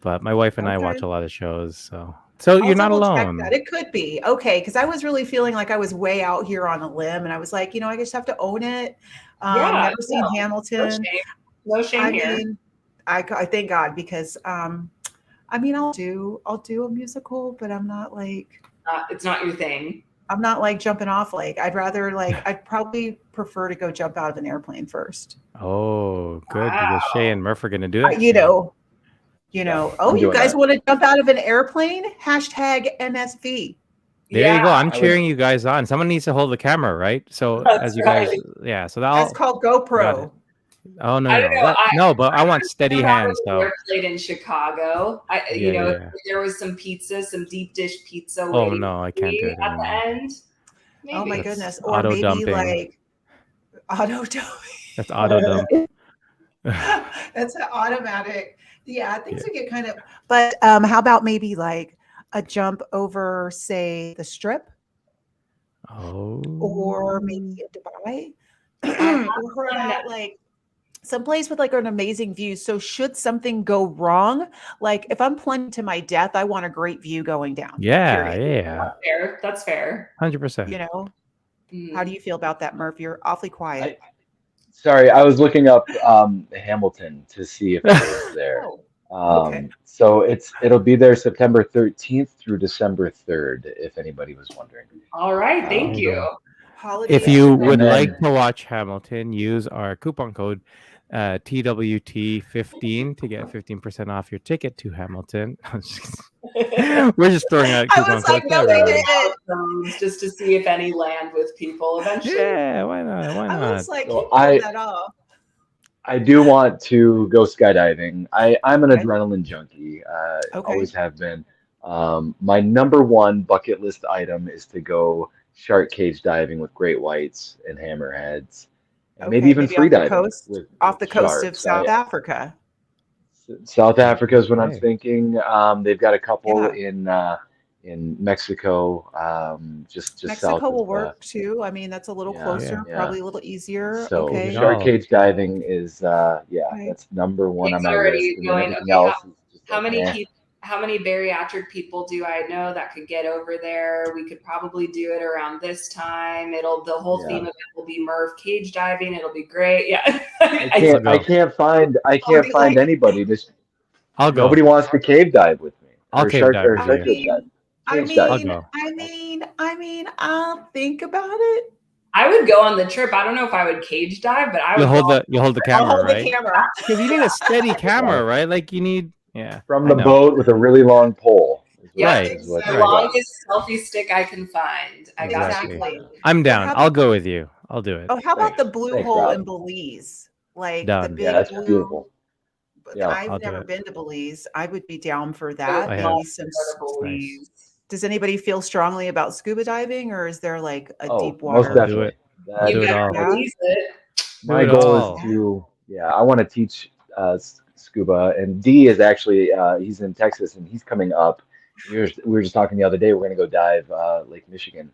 B: But my wife and I watch a lot of shows, so you're not alone.
E: It could be okay, because I was really feeling like I was way out here on a limb, and I was like, I just have to own it. Never seen Hamilton.
D: No shame here.
E: Mean, I thank God, because I'll do a musical, but I'm not like
D: it's not your thing.
E: I'm not like jumping off. Like I'd probably prefer to go jump out of an airplane first.
B: Oh, good, because Shea and Murph are going to do that.
E: You guys want to jump out of an airplane? #NSV.
B: There you go. I'm cheering you guys on. Someone needs to hold the camera, right? So
D: That's
B: as you guys, so
E: that's called GoPro.
B: Oh no,
D: I don't know.
B: no, but I want steady hands. So
D: Played in Chicago. You know,
B: yeah.
D: if there was some pizza, some deep dish pizza.
B: Oh
D: waiting
B: no, I
D: for
B: can't do
D: me
B: it
D: at the
B: anymore.
D: end. Maybe.
E: Oh my
B: That's
E: goodness. Or
B: auto
E: maybe
B: dumping.
E: like auto dumping.
B: That's auto dump.
E: That's an automatic. Yeah, things
B: Yeah.
E: would get kind of. But how about maybe like a jump over, say, the Strip,
B: Oh.
E: or maybe a Dubai,
D: I
E: or how about like someplace with like an amazing view. So should something go wrong, like if I'm plunging to my death, I want a great view going down.
B: Yeah,
E: Period.
B: yeah.
D: fair. That's fair.
B: 100%.
E: You know,
D: Mm.
E: how do you feel about that, Murph? You're awfully quiet.
C: Sorry, I was looking up Hamilton to see if it was there.
E: Oh, okay.
C: So it'll be there September 13th through December 3rd, if anybody was wondering.
D: All right.
B: There
D: Thank
B: you
D: you.
B: go.
E: Holiday
B: If you
E: shipping.
B: would
C: And
B: like
C: then
B: to watch Hamilton, use our coupon code TWT15 to get 15% off your ticket to Hamilton. We're just throwing out
E: I
B: coupon
E: was
B: codes.
E: like, no,
B: to
E: they
B: everyone.
E: didn't.
D: Those just to see if any land with people eventually.
B: Yeah, why not? Why
E: I
B: not?
E: was like,
C: So
E: he pulled that off.
C: I do want to go skydiving. I'm an
E: Okay.
C: adrenaline junkie.
E: Okay.
C: Always have been. My number one bucket list item is to go shark cage diving with great whites and hammerheads, and
E: Okay,
C: maybe even
E: maybe
C: free
E: off the
C: diving
E: coast,
C: with
E: off the coast of
C: sharks.
E: South Africa.
C: South Africa is what I'm
B: Okay.
C: thinking. They've got a couple
E: Yeah.
C: in Mexico, just south
E: Mexico will
C: of.
E: work too. I mean, that's a little
C: Yeah,
E: closer,
C: yeah.
E: probably a little easier.
C: So
E: Okay.
C: shark
B: No.
C: cage diving is
E: Okay.
C: that's number one on
D: He's
C: my
D: already
C: list, and then
D: going,
C: everything
D: okay,
C: else is just
D: How
C: like,
D: many
C: eh.
D: people? How many bariatric people do I know that could get over there? We could probably do it around this time. The whole
C: Yeah.
D: theme of it will be Murph cage diving. It'll be great. Yeah.
C: I can't find
E: be like-
C: anybody. Just
B: I'll go.
C: nobody wants to cave dive with me.
B: I'll
C: Or
B: cave
C: shark
B: dive
C: or
B: with
C: shark
B: you.
C: cage dive.
E: I
C: Cage dive.
B: I'll
E: mean,
B: go.
E: I'll think about it.
D: I would go on the trip. I don't know if I would cage dive, but I would
B: You'll hold
D: go
B: the
E: I'll
B: camera,
E: hold
B: right?
E: the camera.
B: Because you need a steady camera, right? Like you need, yeah.
C: From
B: I
C: the
B: know.
C: boat with a really long pole. Is what-
B: Right,
C: is what
D: the
C: you
B: right.
C: want.
D: longest selfie stick I can find. I got you.
E: Exactly.
B: I'm down.
E: how-
B: I'll go with you. I'll do it.
E: Oh, how about
C: Thanks.
E: the blue
C: Thanks,
E: hole
C: Rob.
E: in Belize? Like
B: Done.
E: the big
C: Yeah, that's
E: blue.
C: beautiful.
E: But
C: Yeah,
E: I've
B: I'll do
E: never
B: it.
E: been to Belize. I would be down for that.
B: I
E: Maybe
B: have.
E: some.
B: Nice.
E: Does anybody feel strongly about scuba diving, or is there like a deep
C: most
E: water?
B: I'll do
C: definitely.
B: it.
C: That-
B: I'll do
D: You
B: it
D: better
B: all.
E: Yeah.
D: release it.
C: My
B: Do it
C: goal
B: all.
C: is to, I want to teach scuba. And D is actually, he's in Texas and he's coming up. We were just talking the other day. We're going to go dive Lake Michigan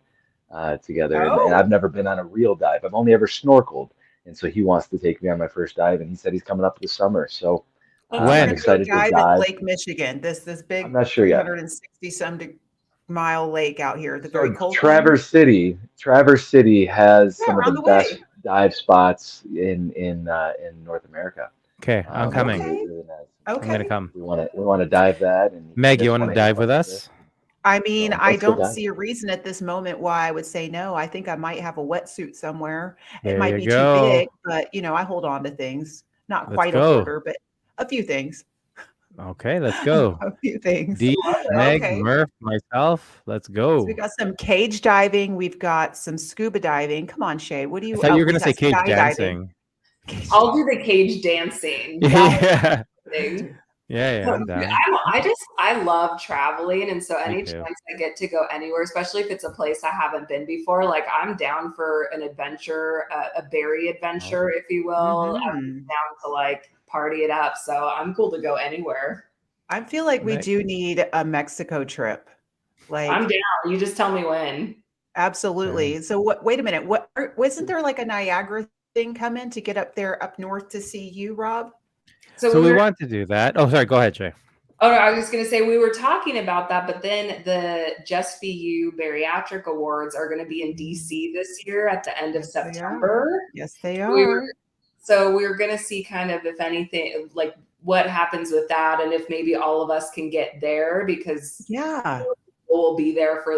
C: together. And
E: Oh.
C: I've never been on a real dive. I've only ever snorkeled. And so he wants to take me on my first dive. And he said he's coming up this summer. So
E: We're
B: When?
E: gonna
C: I'm
E: go
C: excited to
E: dive in
C: dive.
E: Lake Michigan. This big
C: I'm not sure yet.
E: 360 some mile lake out here. The
C: So
E: very cold one.
C: Traverse City has
E: Yeah,
C: some of
E: around
C: the
E: the
C: best
E: way.
C: dive spots in North America.
B: Okay, I'm coming.
E: Okay.
C: Really nice.
B: I'm
E: Okay.
B: gonna come.
C: We want to dive that. And
B: Meg,
C: just
B: you want to
C: hit
B: dive with
C: one
B: us?
E: I mean,
C: So
E: I
C: let's go
E: don't
C: dive.
E: see a reason at this moment why I would say no. I think I might have a wetsuit somewhere.
B: There
E: It might
B: you
E: be
B: go.
E: too big, but I hold on to things. Not
B: Let's
E: quite
B: go.
E: a quarter, but a few things.
B: Okay, let's go.
E: A few things.
B: D, Meg,
E: Okay.
B: Murph, myself. Let's
E: So
B: go.
E: we got some cage diving. We've got some scuba diving. Come on, Shay. What do
B: I
E: you?
B: thought you were
E: we
B: gonna say
E: got
B: cage
E: skydiving.
B: dancing.
D: I'll do the cage dancing. That
B: Yeah,
D: thing.
B: yeah, I'm down.
D: I love traveling, and so any
B: too.
D: chance I get to go anywhere, especially if it's a place I haven't been before, like I'm down for an adventure, a berry adventure, if you will. I'm
E: Mhm.
D: down to like party it up, so I'm cool to go anywhere.
E: I feel like we
B: Meg.
E: do need a Mexico trip. Like
D: I'm down. You just tell me when.
E: absolutely. So what? Wait a minute. Wasn't there like a Niagara thing coming to get up there up north to see you, Rob?
B: So we want to do that. Oh, sorry. Go ahead, Jay.
D: Oh, no, I was just going to say we were talking about that, but then the Just Be You Bariatric Awards are going to be in DC this year at the end of
E: Yes, they are.
D: September.
E: Yes, they
D: We
E: are.
D: were- So we're going to see kind of, if anything, like what happens with that, and if maybe all of us can get there, because
E: Yeah.
D: we'll be there for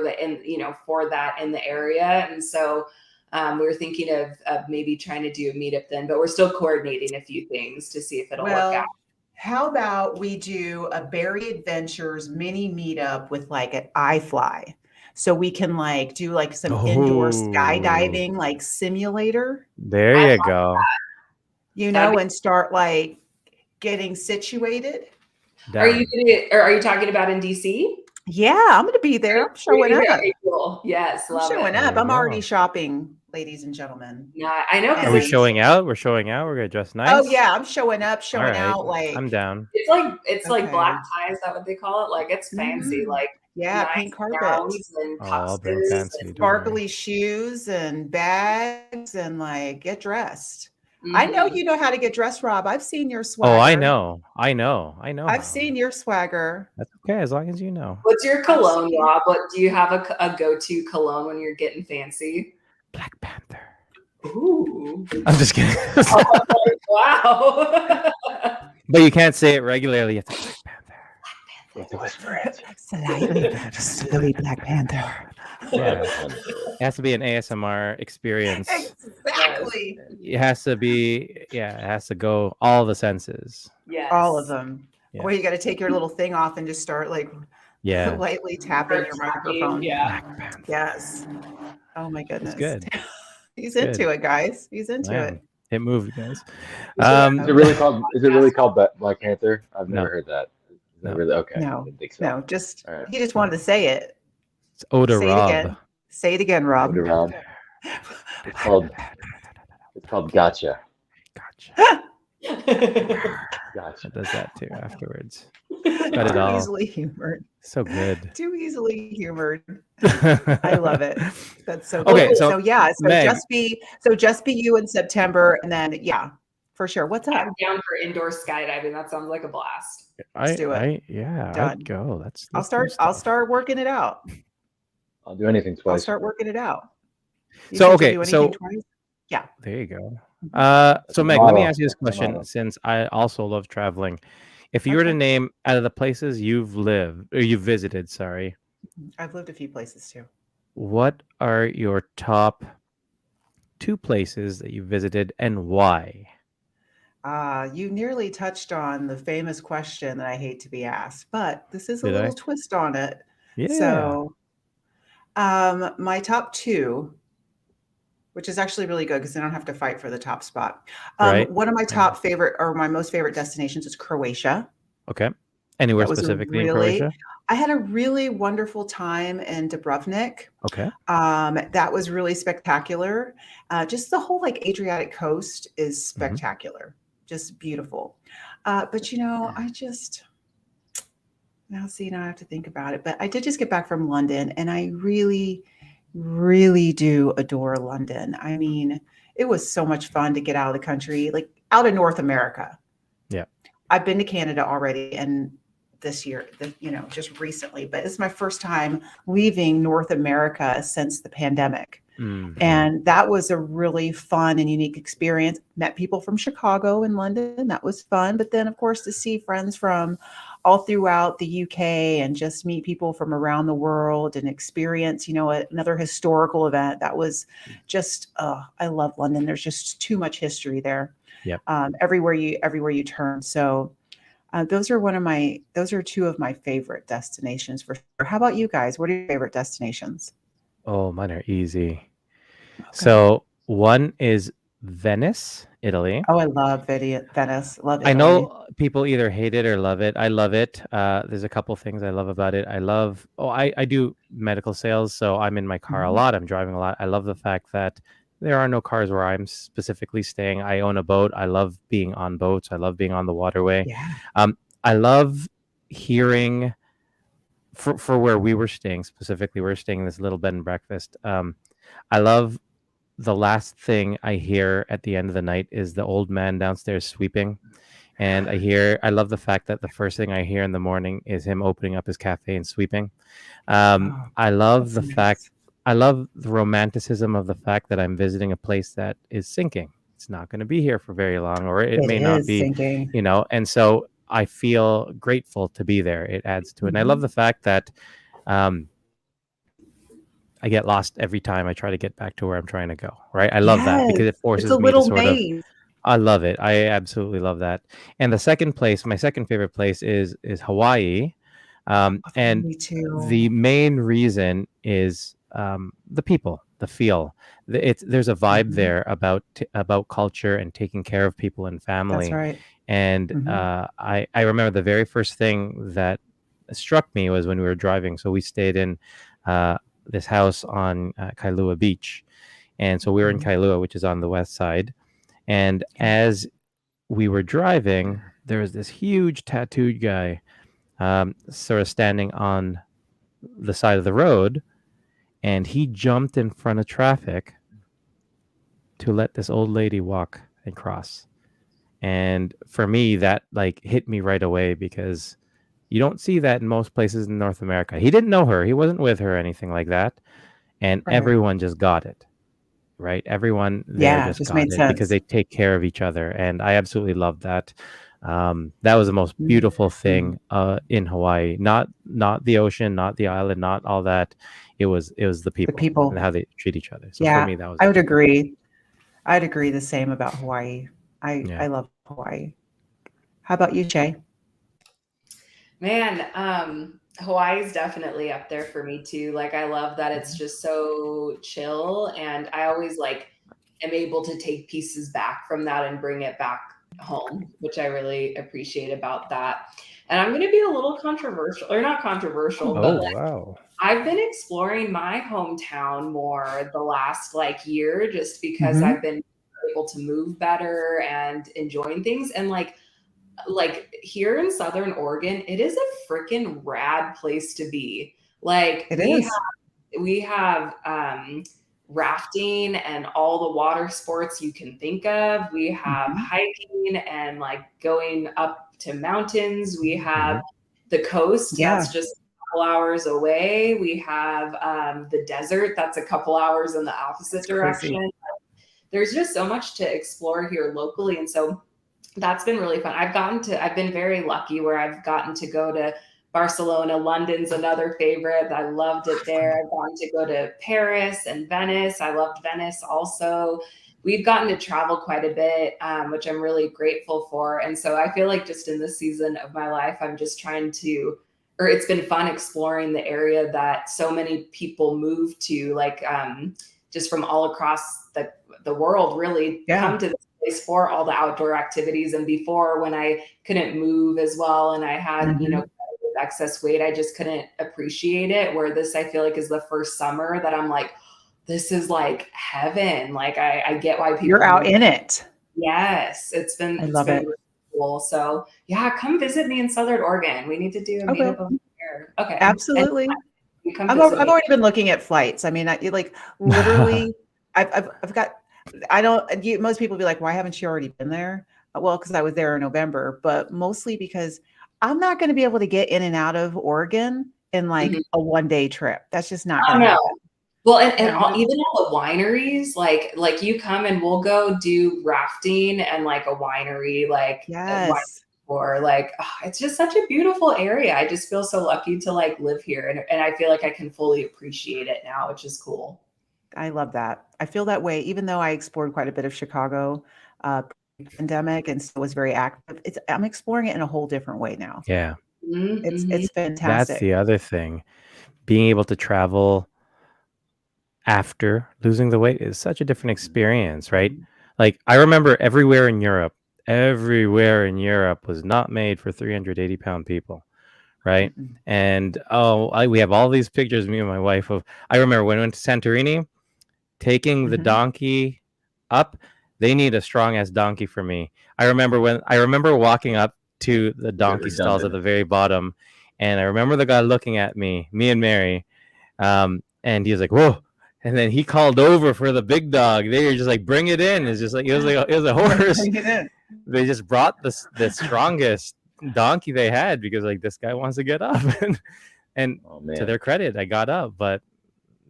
D: for that in the area. And so we were thinking of maybe trying to do a meetup then, but we're still coordinating a few things to see if it'll work
E: Well,
D: out.
E: how about we do a Berry Adventures mini meetup with like an iFly, so we can like do like some indoor
B: Oh.
E: skydiving like simulator.
B: There
D: I
B: you go.
E: and start like getting situated.
D: Are
B: Down.
D: you talking about in DC?
E: Yeah, I'm going to be there. I'm showing up.
D: Okay, cool. Yes,
E: I'm
D: love
E: showing
D: it.
E: up.
B: There
E: I'm
B: you
E: already
B: go.
E: shopping, ladies and gentlemen.
D: Yeah, I know.
B: Are we
E: And-
B: showing out? We're showing out. We're gonna dress nice.
E: Oh yeah, I'm showing up,
B: All
E: showing
B: right.
E: out. Like
B: I'm down.
D: It's like
E: Okay.
D: black tie. Is that what they call it? Like it's fancy.
E: Mhm.
D: Like
E: Yeah,
D: nice
E: pink carpet,
D: gowns and
B: Oh, I'll bring
D: tuxes.
B: fancy.
D: And,
B: Don't worry.
E: sparkly shoes, and bags, and like get dressed. I know
D: Mhm.
E: you know how to get dressed, Rob. I've seen your swagger.
B: Oh, I know.
E: I've seen your swagger.
B: That's okay as long as you know.
D: What's your cologne, Rob? What do you have a go-to cologne when you're getting fancy?
B: Black Panther.
D: Ooh.
B: I'm just kidding.
D: Wow.
B: But you can't say it regularly. You have to Black Panther.
C: You have to whisper it.
E: Slightly, slowly, Black Panther.
B: Yeah. It has to be an ASMR experience.
E: Exactly.
B: It has to be, it has to go all the senses.
D: Yes.
E: All of them.
B: Yeah.
E: Or you got to take your little thing off and just start like
B: Yeah.
E: lightly tapping your microphone.
D: Yeah.
B: Black Panther.
E: Yes. Oh my goodness.
B: It's good.
E: He's
B: Good.
E: into it, guys. He's into
B: Man,
E: it.
B: it moved, guys.
C: Is it really called? Is it really called Black Panther? I've
B: No.
C: never heard that. Is that
B: No.
C: really okay?
E: No.
C: I didn't think so.
E: No, just
C: All right.
E: he just wanted to say it.
B: It's Oda
E: Say it
B: Rob.
E: again. Say it again, Rob.
C: Moved around. It's called Gotcha.
B: Gotcha.
C: Gotcha.
B: It does that too afterwards. Got it
E: Too
B: all.
E: easily humored.
B: So good.
E: Too easily humored. I love it. That's so
B: Okay,
E: cool.
B: so
E: yeah,
B: Meg.
E: just be you in September, and then for sure. What's up?
D: I'm down for indoor skydiving. That sounds like a blast.
E: Let's do it.
B: I'd
E: Done.
B: go.
E: I'll
B: let's do
E: I'll
B: stuff.
E: start working it out.
C: I'll do anything
E: I'll
C: twice.
E: start working it out. You
B: So,
E: said
B: okay,
E: you'll do
B: so-
E: anything twice?
B: There you go.
E: Mm-hmm.
B: So Meg, let me
C: Model.
B: ask you this
C: That's the
B: question
C: model.
B: since I also love traveling. If you were to
E: Okay.
B: name out of the places you've lived or you've visited, sorry,
E: I've lived a few places too.
B: what are your top 2 places that you visited and why?
E: You nearly touched on the famous question that I hate to be asked, but this is a
B: Did I?
E: little twist on it.
B: Yeah.
E: So, my top 2, which is actually really good because I don't have to fight for the top spot.
B: Right.
E: One of my top favorite or my most favorite destinations is Croatia.
B: Okay. Anywhere
E: That was a
B: specifically in
E: really-
B: Croatia?
E: I had a really wonderful time in Dubrovnik.
B: Okay.
E: That was really spectacular. Just the whole like Adriatic coast is
B: Mm-hmm.
E: spectacular, just beautiful. But now I have to think about it. But I did just get back from London, and I really, really do adore London. I mean, it was so much fun to get out of the country, like out of North America.
B: Yeah.
E: I've been to Canada already, and this year, just recently, but it's my first time leaving North America since the pandemic.
B: Mhm.
E: And that was a really fun and unique experience. Met people from Chicago and London. That was fun. But then, of course, to see friends from all throughout the UK and just meet people from around the world and experience, another historical event. That was just, I love London. There's just too much history there.
B: Yep.
E: Everywhere you turn. So those are 2 of my favorite destinations for sure. How about you guys? What are your favorite destinations?
B: Oh, mine are easy. So one is Venice, Italy.
E: Oh, I love Venice. Love
B: I
E: Italy.
B: know people either hate it or love it. I love it. There's a couple things I love about it. I do medical sales, so I'm in my car a
E: Mhm.
B: lot. I'm driving a lot. I love the fact that there are no cars where I'm specifically staying. I own a boat. I love being on boats. I love being on the waterway.
E: Yeah.
B: I love hearing for where we were staying specifically. We're staying in this little bed and breakfast. I love the last thing I hear at the end of the night is the old man downstairs sweeping. And I love the fact that the first thing I hear in the morning is him opening up his cafe and sweeping. I love the
E: That's
B: fact,
E: nice.
B: I love the romanticism of the fact that I'm visiting a place that is sinking. It's not going to be here for very long, or it may not
E: is
B: be,
E: sinking.
B: and so I feel grateful to be there. It adds to it. And I love the fact that I get lost every time I try to get back to where I'm trying to go. Right. I love that because it forces
E: It's a
B: me to
E: little
B: sort of,
E: maze.
B: I love it. I absolutely love that. And the second place, my second favorite place is Hawaii. And
E: Me too.
B: the main reason is the people. the feel. There's a vibe
E: Mhm.
B: there about culture and taking care of people and
E: That's
B: family.
E: right.
B: And
E: Mhm.
B: I remember the very first thing that struck me was when we were driving. So we stayed in this house on Kailua Beach, and so we were in
E: Mhm.
B: Kailua, which is on the west side. And
E: Yeah.
B: as we were driving, there was this huge tattooed guy, sort of standing on the side of the road, and he jumped in front of traffic to let this old lady walk and cross. And for me, that like hit me right away because you don't see that in most places in North America. He didn't know her, he wasn't with her or anything like that, and
E: Right.
B: everyone just got it. Right? Everyone there
E: Yeah,
B: just
E: just
B: got
E: made
B: it because
E: sense.
B: they take care of each other, and I absolutely love that. That was the most beautiful
E: Mhm.
B: thing in Hawaii. Not the ocean, not the island, not all that. It was the
E: The
B: people and
E: people.
B: how they treat each other. So for
E: Yeah,
B: me, that was
E: I would
B: everything.
E: agree. I'd agree the same about Hawaii. I
B: Yeah.
E: love Hawaii. How about you, Shay?
D: Man, Hawaii is definitely up there for me too. Like I love that it's
E: Mhm.
D: just so chill, and I always like am able to take pieces back from that and bring it back home, which I really appreciate about that. And I'm going to be a little controversial, or not controversial, but
B: Oh
E: Mhm.
D: like
B: wow.
D: I've been exploring my hometown more the last like year just because
E: Mhm.
D: I've been able to move better and enjoying things. And like here in Southern Oregon, it is a freaking rad place to be. Like
E: It
D: we
E: is.
D: have rafting and all the water sports you can think of. We have
E: Mhm.
D: hiking and like going up to mountains. We have
B: Hmm.
D: the coast
E: Yeah,
D: that's just a couple hours away. We have the desert that's a couple hours in the opposite
E: it's crazy.
D: direction. There's just so much to explore here locally. And so that's been really fun. I've been very lucky where I've gotten to go to Barcelona. London's another favorite. I loved it there. I've gotten to go to Paris and Venice. I loved Venice also. We've gotten to travel quite a bit, which I'm really grateful for. And so I feel like just in this season of my life, I'm just trying to, or it's been fun exploring the area that so many people move to, like just from all across the world, really come
E: Yeah.
D: to this place for all the outdoor activities. And before, when I couldn't move as well and I had,
E: Mhm.
D: excess weight, I just couldn't appreciate it. Where this, I feel like, is the first summer that I'm like, this is like heaven. Like I get why
E: You're
D: people
E: out
D: move.
E: in it.
D: Yes,
E: I
D: it's
E: love
D: been
E: it.
D: really cool. So yeah, come visit me in Southern Oregon. We need to do a
E: Okay.
D: meetup over here. Okay. And
E: Absolutely.
D: you come visit
E: I've
D: me.
E: already been looking at flights. I mean, like literally, I've got. I don't. Most people be like, "Why haven't you already been there?" Well, because I was there in November, but mostly because I'm not going to be able to get in and out of Oregon in
D: Mhm.
E: like a 1 day trip. That's just not
D: Oh
E: going to
D: no.
E: happen.
D: Well, and
E: And
D: even all the wineries, like you come and we'll go do rafting and like a winery, like a wine
E: yes,
D: or like it's just such a beautiful area. I just feel so lucky to like live here, and I feel like I can fully appreciate it now, which is cool.
E: I love that. I feel that way, even though I explored quite a bit of Chicago pandemic and still was very active. I'm exploring it in a whole different way now.
B: Yeah.
D: Mm-hmm.
E: It's
B: That's
E: fantastic.
B: the other thing. Being able to travel after losing the weight is such a different experience, right?
E: Mhm.
B: Like I remember everywhere in Europe was not made for 380-pound people, right?
E: Mm-mm.
B: And we have all these pictures, me and my wife, of I remember when we went to Santorini, taking the
E: Mhm.
B: donkey up. They need a strong ass donkey for me. I remember walking up to the
C: A bit
B: donkey stalls at
C: redundant.
B: the very bottom, and I remember the guy looking at me and Mary, and he was like, "Whoa!" And then he called over for the big dog. They were just like, "Bring it in!" It's just like it was a horse.
E: Bring it in.
B: They just brought the strongest donkey they had because like this guy wants to get up, and
C: Oh
B: to
C: man.
B: their credit, I got up, but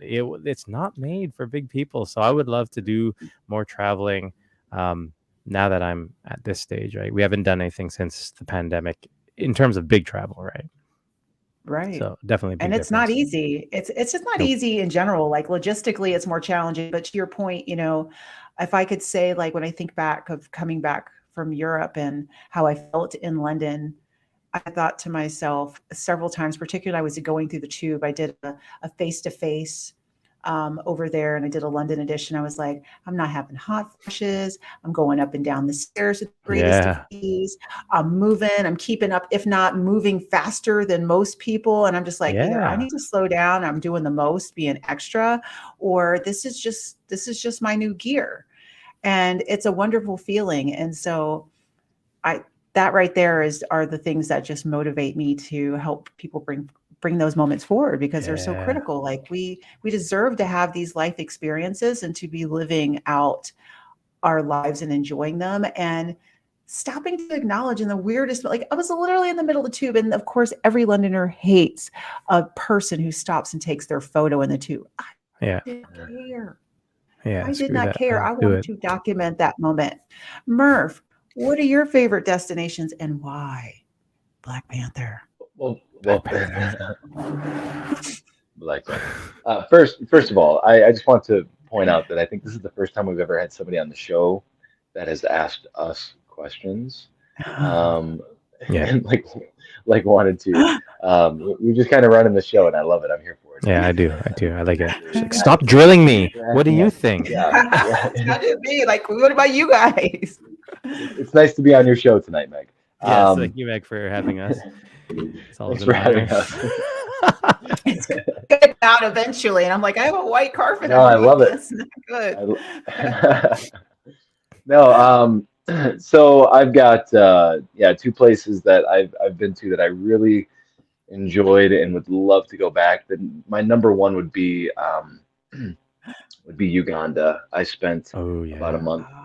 B: it's not made for big people. So I would love to do more traveling. Um, now that I'm at this stage, right? We haven't done anything since the pandemic in terms of big travel, right?
E: Right.
B: So definitely a
E: And
B: big
E: it's not
B: difference.
E: easy. It's just not
B: Nope.
E: easy in general. Like logistically, it's more challenging. But to your point, if I could say, like when I think back of coming back from Europe and how I felt in London, I thought to myself several times, particularly I was going through the tube. I did a face-to-face over there, and I did a London edition. I was like, I'm not having hot flashes. I'm going up and down the stairs with the greatest of ease. I'm moving. I'm keeping up, if not moving faster than most people. And I'm just like, either I need to slow down. I'm doing the most, being extra, or this is just my new gear, and it's a wonderful feeling. And so that right there are the things that just motivate me to help people bring those moments forward, because they're so critical. Like we deserve to have these life experiences and to be living out our lives and enjoying them, and stopping to acknowledge in the weirdest, like I was literally in the middle of the tube, and of course every Londoner hates a person who stops and takes their photo in the tube. I didn't care. I did not care. I wanted to document that moment. Murph, what are your favorite destinations and why? Black Panther.
C: Well, Black Panther. First of all, I just want to point out that I think this is the first time we've ever had somebody on the show that has asked us questions. And like wanted to. We're just kind of running the show, and I love it. I'm here for it.
B: Yeah, I do. I like it. Like, stop drilling me. What do you think?
E: It's not just me. Like, what about you guys?
C: It's nice to be on your show tonight, Meg.
B: Yes, thank you, Meg, for having us.
C: Thanks for having us.
E: It's good out eventually, and I'm like, I have a white carpet.
C: No, I love it.
E: That's not good.
C: No, so I've got two places that I've been to that I really enjoyed and would love to go back. My number one would be Uganda. I spent about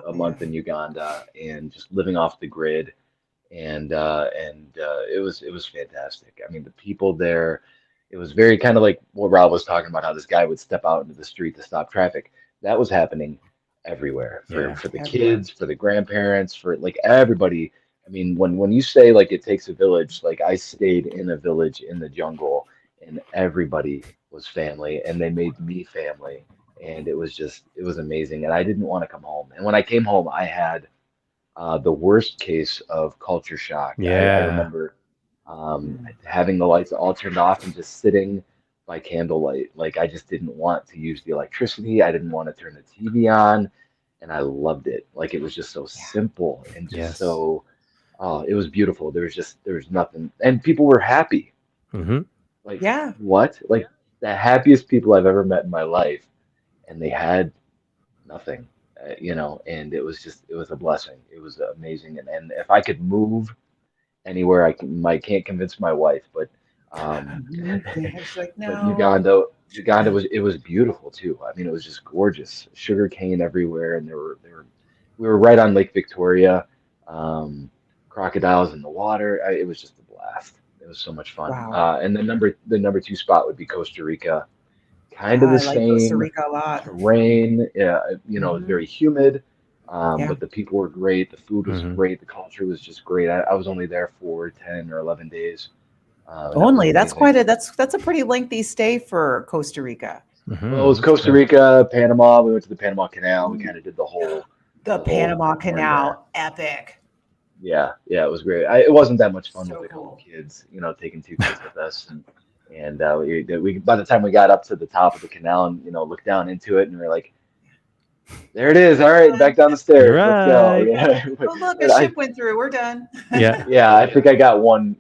C: a month in Uganda, and just living off the grid, and it was fantastic. I mean, the people there, it was very kind of like what Rob was talking about, how this guy would step out into the street to stop traffic. That was happening everywhere for the kids, for the grandparents, for like everybody. I mean, when you say like it takes a village, like I stayed in a village in the jungle, and everybody was family, and they made me family, and it was amazing. And I didn't want to come home. And when I came home, I had the worst case of culture shock. I remember having the lights all turned off and just sitting by candlelight. Like I just didn't want to use the electricity. I didn't want to turn the TV on, and I loved it. Like it was just so simple and just so. It was beautiful. There was nothing, and people were happy.
B: Mm-hmm.
C: Like what? Like the happiest people I've ever met in my life, and they had nothing, And it was a blessing. It was amazing, and if I could move anywhere, I can't convince my wife, but
E: like, no.
C: But Uganda was beautiful too. I mean, it was just gorgeous. Sugar cane everywhere, and we were right on Lake Victoria. Crocodiles in the water. It was just a blast. It was so much fun.
E: Wow.
C: And the number two spot would be Costa Rica. Kind of the same.
E: Costa Rica a lot.
C: Terrain. Yeah, it was very humid. But the people were great. The food was great. The culture was just great. I was only there for 10 or 11 days.
E: That's a pretty lengthy stay for Costa Rica.
B: Mm-hmm.
C: Well, it was Costa Rica, Panama. We went to the Panama Canal. We kind of did the whole.
E: The Panama Canal, epic.
C: Yeah, it was great. It wasn't that much fun with a couple kids, taking two kids with us, and we by the time we got up to the top of the canal and looked down into it, and we were like, there it is. All right, back down the stairs. Let's go. Yeah.
E: Oh look, a ship went through. We're done.
C: Yeah. I think I got one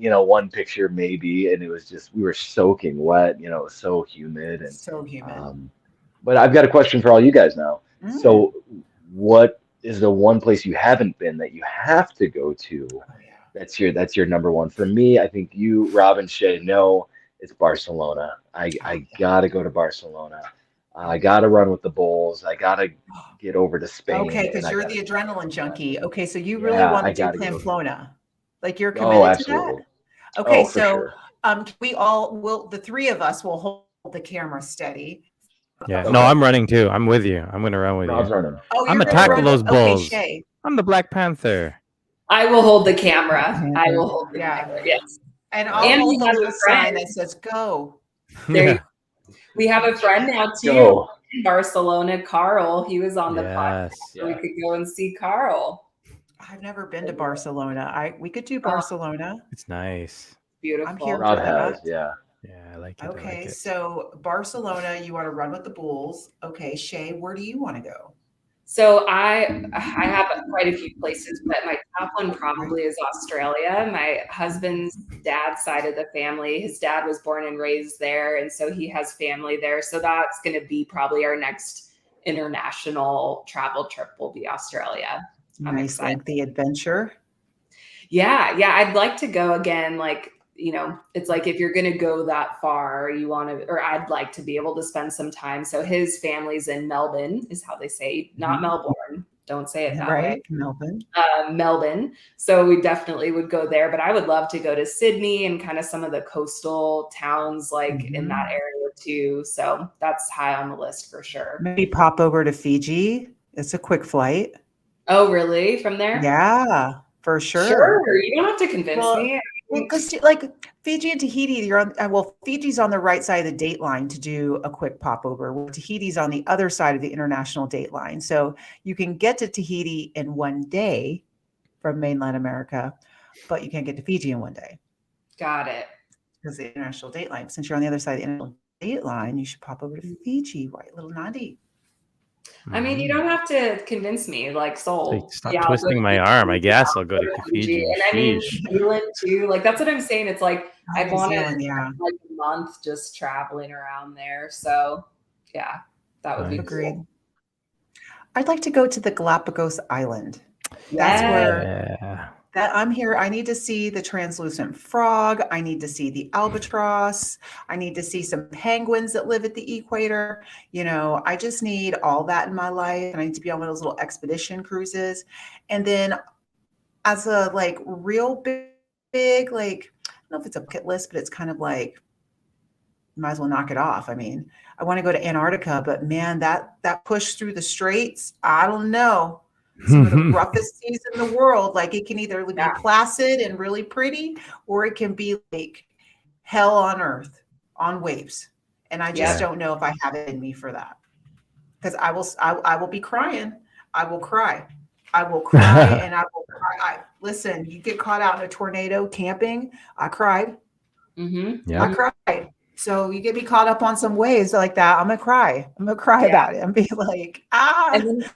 C: picture maybe, and it was just we were soaking wet. It was so humid and
E: so humid.
C: But I've got a question for all you guys now. So, what is the one place you haven't been that you have to go to? That's your number one. For me, I think you, Rob and Shea, know it's Barcelona. I gotta go to Barcelona. I gotta run with the Bulls. I gotta get over to Spain.
E: Okay, because you're the adrenaline junkie. Okay, so you really want to do Pamplona. Like you're committed to that? Okay, so the three of us will hold the camera steady.
B: Yeah, no, I'm running too. I'm with you. I'm gonna run with you.
C: Running.
B: I'm gonna tackle those Bulls.
E: Okay,
B: I'm the Black Panther.
D: I will hold the camera. I will hold the camera. Yes.
E: And I'll hold the little sign that says "Go."
D: We have a friend now too in Barcelona, Carl. He was on the podcast, so we could go and see Carl.
E: I've never been to Barcelona. We could do Barcelona.
B: It's nice.
D: Beautiful.
E: I'm here
C: Rob has,
B: Yeah, I like it. I like
E: Okay,
B: it.
E: so Barcelona, you want to run with the Bulls. Okay, Shea, where do you want to go?
D: So I have quite a few places, but my top one probably is Australia. My husband's dad's side of the family, his dad was born and raised there, and so he has family there. So that's going to be probably our next international travel trip will be Australia. I'm
E: Nice
D: excited.
E: lengthy adventure.
D: Yeah, I'd like to go again. Like, you know, it's like if you're going to go that far, you want to, or I'd like to be able to spend some time. So his family's in Melbourne, is how they say, not Melbourne. Don't say it that way.
E: Right, Melbourne.
D: Melbourne. So we definitely would go there. But I would love to go to Sydney and kind of some of the coastal towns like in that area too. So that's high on the list for sure.
E: Maybe pop over to Fiji. It's a quick flight.
D: Oh, really? From there?
E: Yeah, for sure.
D: Sure. You don't have to convince
E: Well,
D: me.
E: because like Fiji and Tahiti, you're on. Well, Fiji's on the right side of the date line to do a quick popover. Where Tahiti's on the other side of the international date line, so you can get to Tahiti in one day from mainland America, but you can't get to Fiji in one day
D: Got it.
E: because the international date line. Since you're on the other side of the international date line, you should pop over to Fiji, right, little Nandi.
D: I mean, you don't have to convince me, like sold.
B: Stop
D: Yeah, I'll go
B: twisting
D: to
B: my
D: Fiji.
B: arm. I guess I'll go
D: I'll
B: to Fiji.
D: And I mean,
B: Sheesh.
D: New Zealand too. Like that's what I'm saying. It's like I
E: New
D: want to
E: Zealand, yeah.
D: like a month just traveling around there. So yeah, that would be
B: Nice.
E: Agreed.
D: cool.
E: I'd like to go to the Galapagos Island. That's
D: Yes.
E: where
B: Yeah.
E: that I'm here. I need to see the translucent frog. I need to see the albatross. I need to see some penguins that live at the equator. You know, I just need all that in my life. And I need to be on one of those little expedition cruises. And then as a like real big, like, I don't know if it's a bucket list, but it's kind of like, you might as well knock it off. I mean, I want to go to Antarctica, but man, that push through the straits, I don't know. Some of the roughest seas in the world. Like it can either be placid and really pretty, or it can be like hell on earth on waves. And I just don't know if I have it in me for that. Because I will be crying. I will cry. I will cry and I will cry. Listen, you get caught out in a tornado camping. I cried. I cried. So you get me caught up on some waves like that. I'm gonna cry. I'm gonna cry about it. I'm be like, ah.
D: And then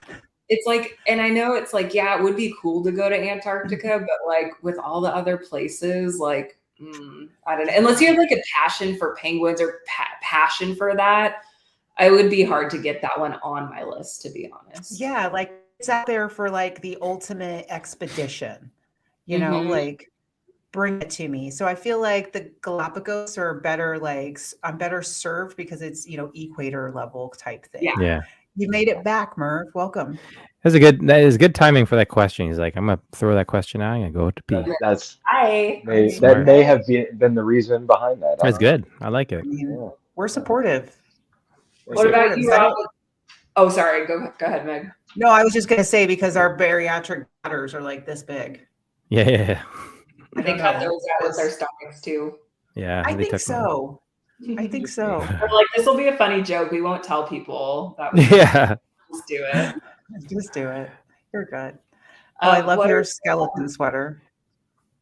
D: it's like, and I know it's like, yeah, it would be cool to go to Antarctica, but like with all the other places, like, I don't know. Unless you have like a passion for penguins or passion for that, it would be hard to get that one on my list, to be honest.
E: Yeah, like it's out there for like the ultimate expedition, you know, like bring it to me. So I feel like the Galapagos are better, like I'm better served because it's, you know, equator level type thing.
B: Yeah.
E: You made it back, Murph. Welcome.
B: That is good timing for that question. He's like, I'm gonna throw that question out and go to pee.
C: That may have been the reason behind that.
B: That's good. I like it.
E: I mean, we're supportive.
D: What about you, Rob? Oh, sorry. Go ahead, Meg.
E: No, I was just gonna say because our bariatric daughters are like this big.
B: Yeah.
D: They cut those out with their stomachs too.
B: Yeah.
E: I think so. I think so.
D: We're like, this will be a funny joke. We won't tell people. That just do it.
E: Just do it. You're good. Oh, I love your skeleton sweater.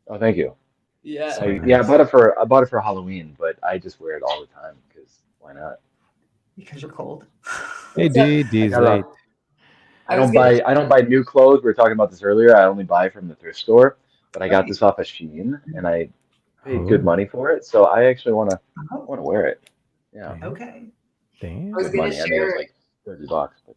C: Oh, thank you.
D: Yeah.
C: I bought it for Halloween, but I just wear it all the time because why not?
E: Because you're cold.
B: Hey, D's late.
C: I don't buy new clothes. We were talking about this earlier. I only buy from the thrift store, but I got this off of Shea, and I paid good money for it, so I actually want to wear it. Yeah.
E: Okay.
B: Damn.
D: I was going to share.
C: Like $30. But...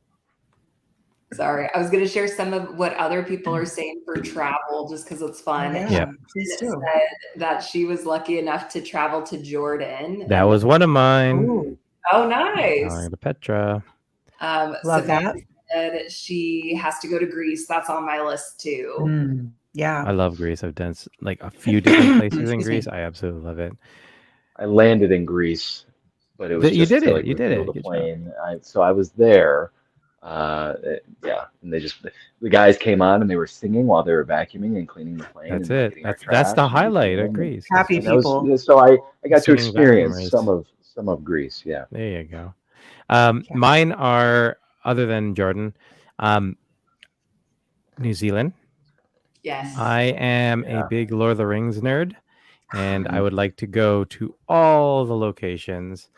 D: Sorry, I was going to share some of what other people are saying for travel, just because it's fun.
B: Yeah.
E: Please do.
D: Said that she was lucky enough to travel to Jordan.
B: That was one of mine.
E: Ooh.
D: Oh, nice.
B: The Petra.
E: Love that.
D: Said she has to go to Greece. That's on my list too.
E: Yeah.
B: I love Greece. I've done like a few different places in Greece. I absolutely love it.
C: I landed in Greece, but it was
B: You did it.
C: Like,
B: you did it.
C: the plane. So I was there. And they the guys came on and they were singing while they were vacuuming and cleaning the plane.
B: That's it. That's the highlight of Greece.
E: Happy people.
C: So I got to
B: Singing
C: experience
B: vacuumers.
C: some of Greece. Yeah.
B: There you go. Mine are, other than Jordan, New Zealand.
D: Yes.
B: I am a big Lord of the Rings nerd. and I would like to go to all the locations.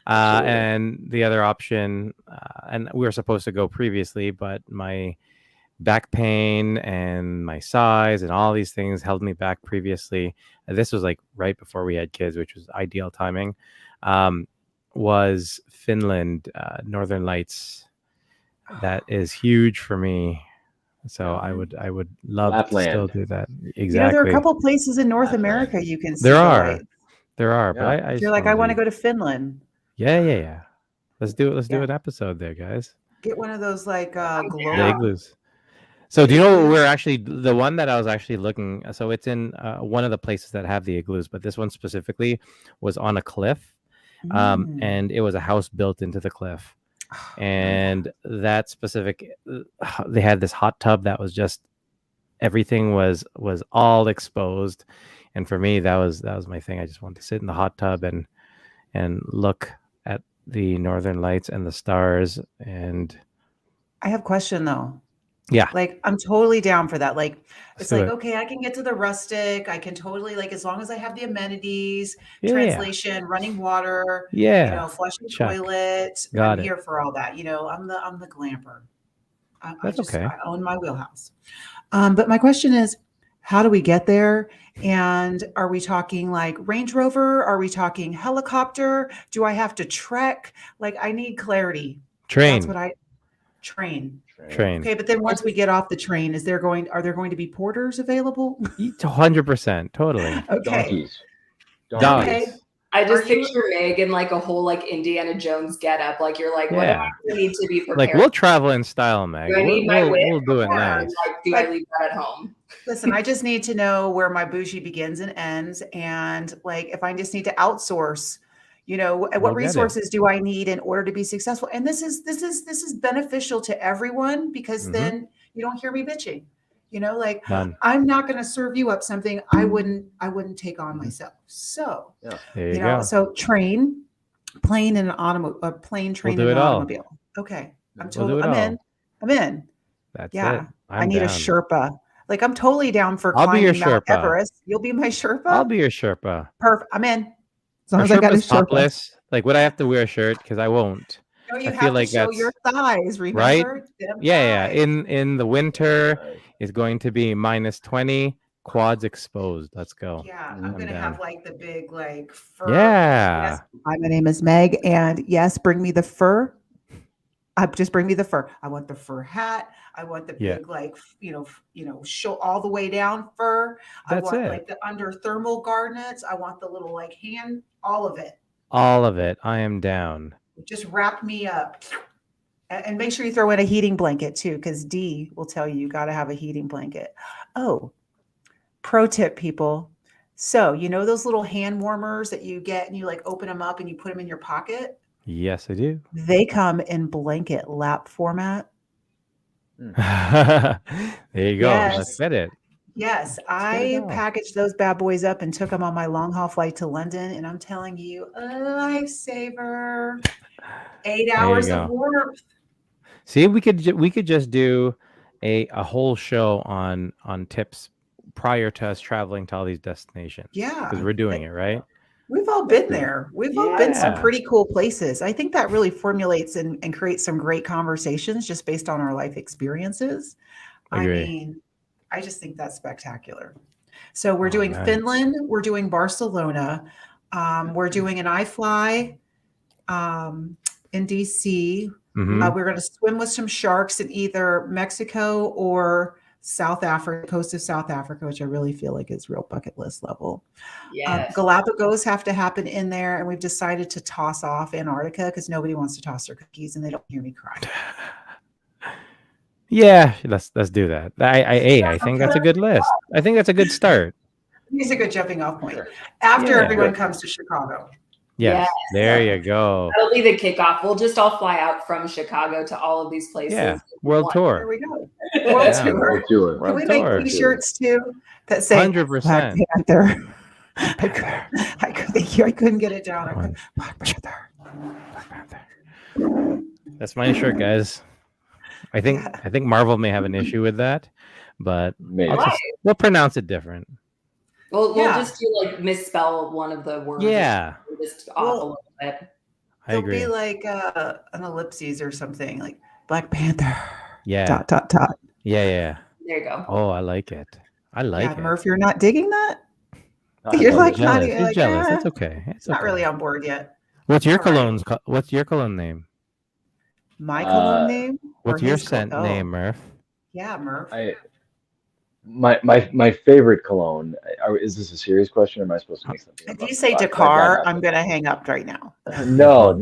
C: Absolutely.
B: And the other option, and we were supposed to go previously, but my back pain and my size and all these things held me back previously. This was like right before we had kids, which was ideal timing. Was Finland, Northern Lights. That is huge for me. So I would love to still
C: Lapland.
B: do that.
E: You know,
B: Exactly.
E: there are a couple places in North
C: Lapland.
E: America you can see
B: There
E: the
B: are.
E: lights.
B: There are,
C: Yeah.
B: but I
E: You're
B: just
E: like, I want to
B: leave.
E: go to Finland.
B: Yeah. Let's do it. Let's do
E: Yeah.
B: an episode there, guys.
E: Get one of those like
B: The
E: glow.
B: igloos. So do you know we're actually the one that I was actually looking? So it's in one of the places that have the igloos, but this one specifically was on a cliff,
E: Mm.
B: and it was a house built into the cliff. And that specific, they had this hot tub that was just everything was all exposed, and for me that was my thing. I just wanted to sit in the hot tub and look at the northern lights and the stars. And
E: I have a question though.
B: yeah,
E: Like, I'm totally down for that. Like,
B: let's
E: it's
B: do
E: like,
B: it.
E: okay, I can get to the rustic. I can totally, like, as long as I have the amenities,
B: Yeah.
E: translation, running water, you
B: Yeah,
E: know, flushing
B: check.
E: toilet.
B: Got
E: I'm
B: it.
E: here for all that. You know, I'm the glamper.
B: That's okay.
E: I own my wheelhouse. But my question is, how do we get there? And are we talking like Range Rover? Are we talking helicopter? Do I have to trek? Like, I need clarity.
B: Train.
E: That's what train.
B: Train.
E: Okay, but then once we get off the train, are there going to be porters available?
B: 100%. Totally.
E: Okay.
B: Dogs.
E: Okay.
D: I just
E: Are you-
D: picture Meg in like a whole like Indiana Jones getup. Like you're like, what do I need to be prepared?
B: Like we'll travel in style, Meg.
D: Do I need my whip?
B: We'll do it
D: Or,
B: nice.
D: like, do I leave that at home?
E: Listen, I just need to know where my bougie begins and ends, and like if I just need to outsource, you know, what
B: We'll get it.
E: resources do I need in order to be successful? And this is beneficial to everyone because
B: Mhm.
E: then you don't hear me bitching. You know, like
B: None.
E: I'm not going to serve you up something I wouldn't take on myself. So,
B: There
E: you know,
B: go.
E: so train, plane, and an automobile, plane, train,
B: do
E: and
B: it
E: an
B: all.
E: automobile. Okay,
B: We'll do it
E: I'm
B: all.
E: in. I'm in.
B: That's
E: Yeah,
B: it.
E: I need a
B: down.
E: Sherpa. Like I'm totally down for
B: I'll be your
E: climbing Mount
B: Sherpa.
E: Everest. You'll be my Sherpa.
B: I'll be your Sherpa.
E: Perfect. I'm in. As long
B: Our
E: as I got a
B: Sherpa's
E: Sherpa.
B: topless. Like, would I have to wear a shirt? Because I won't.
E: No, you
B: I
E: have
B: feel
E: to
B: like
E: show
B: that's
E: your thighs. Remember?
B: right.
E: Them
B: Yeah.
E: thighs.
B: In the winter, it's going to be -20. Quads exposed. Let's go.
E: Yeah,
C: I'm
E: I'm gonna
B: down.
E: have like the big like fur.
B: Yeah.
E: Yes. Hi, my name is Meg, and yes, bring me the fur. Just bring me the fur. I want the fur hat. I want the
B: Yeah.
E: big like show all the way down fur. I
B: That's
E: want
B: it.
E: like the under thermal garnets. I want the little like hand, all of it.
B: All of it. I am down.
E: Just wrap me up. And make sure you throw in a heating blanket too, because D will tell you got to have a heating blanket. Oh, pro tip, people. So, you know those little hand warmers that you get and you like open them up and you put them in your pocket?
B: Yes, I do.
E: They come in blanket lap format.
B: There you go.
E: Yes.
B: Let's fit it.
E: Yes,
B: get it
E: I
B: all.
E: packaged those bad boys up and took them on my long haul flight to London. And I'm telling you, a lifesaver. 8 hours of
B: go.
E: warmth.
B: See, we could just do a whole show on tips prior to us traveling to all these destinations.
E: Yeah.
B: Because we're doing it, right?
E: We've all been there. We've all been some
B: Yeah.
E: pretty cool places. I think that really formulates and creates some great conversations just based on our life experiences.
B: Agree.
E: I mean, I just think that's spectacular. So we're
B: Oh,
E: doing
B: man.
E: Finland. We're doing Barcelona. We're doing an iFly in DC.
B: Mhm.
E: We're going to swim with some sharks in either Mexico or South Africa, coast of South Africa, which I really feel like is real bucket list level.
D: Yes.
E: Galapagos have to happen in there, and we've decided to toss off Antarctica because nobody wants to toss their cookies and they don't hear me cry.
B: Yeah, let's do that. I think that's a good list. I think that's a good start.
E: It's a good jumping off point. After
B: Yeah.
E: everyone comes to Chicago.
B: Yes.
D: Yes.
B: There you go.
D: That'll be the kickoff. We'll just all fly out from Chicago to all of these places.
B: Yeah. World
E: There
B: tour.
E: we go.
B: Yeah.
E: World
C: We'll
E: tour.
C: do it.
E: Can we
B: World
E: make
B: tour.
E: t-shirts too that say
B: 100%.
E: Black Panther? Thank you. I couldn't get it down. I couldn't. Black Panther.
B: That's my shirt, guys. I think Marvel may have an issue with that, but
C: Maybe.
B: we'll pronounce it different.
D: We'll
E: Yeah.
D: just do like misspell one of the words.
B: Yeah,
D: Just off
E: Well,
D: a little bit.
B: I
E: There'll
B: agree.
E: be like an ellipses or something, like Black Panther.
B: Yeah,
E: Dot dot dot.
B: yeah.
D: There you go.
B: Oh, I like it. I like
E: Yeah,
B: it.
E: Murph, you're not digging that?
C: I
E: You're
C: love
E: like
C: it.
E: not
B: Jealous.
E: even
B: He's
E: like,
B: jealous. It's okay. It's
E: not
B: okay.
E: really on board yet.
B: What's your
E: All right.
B: cologne? What's your cologne name?
E: My cologne
C: Uh,
E: name or
B: What's your
E: his
B: scent name, Murph?
E: Yeah, Murph.
C: My favorite cologne. Is this a serious question, or am I supposed to make something up?
E: If you say
C: I got
E: Dakar,
C: nothing.
E: I'm gonna hang up right now.
C: No.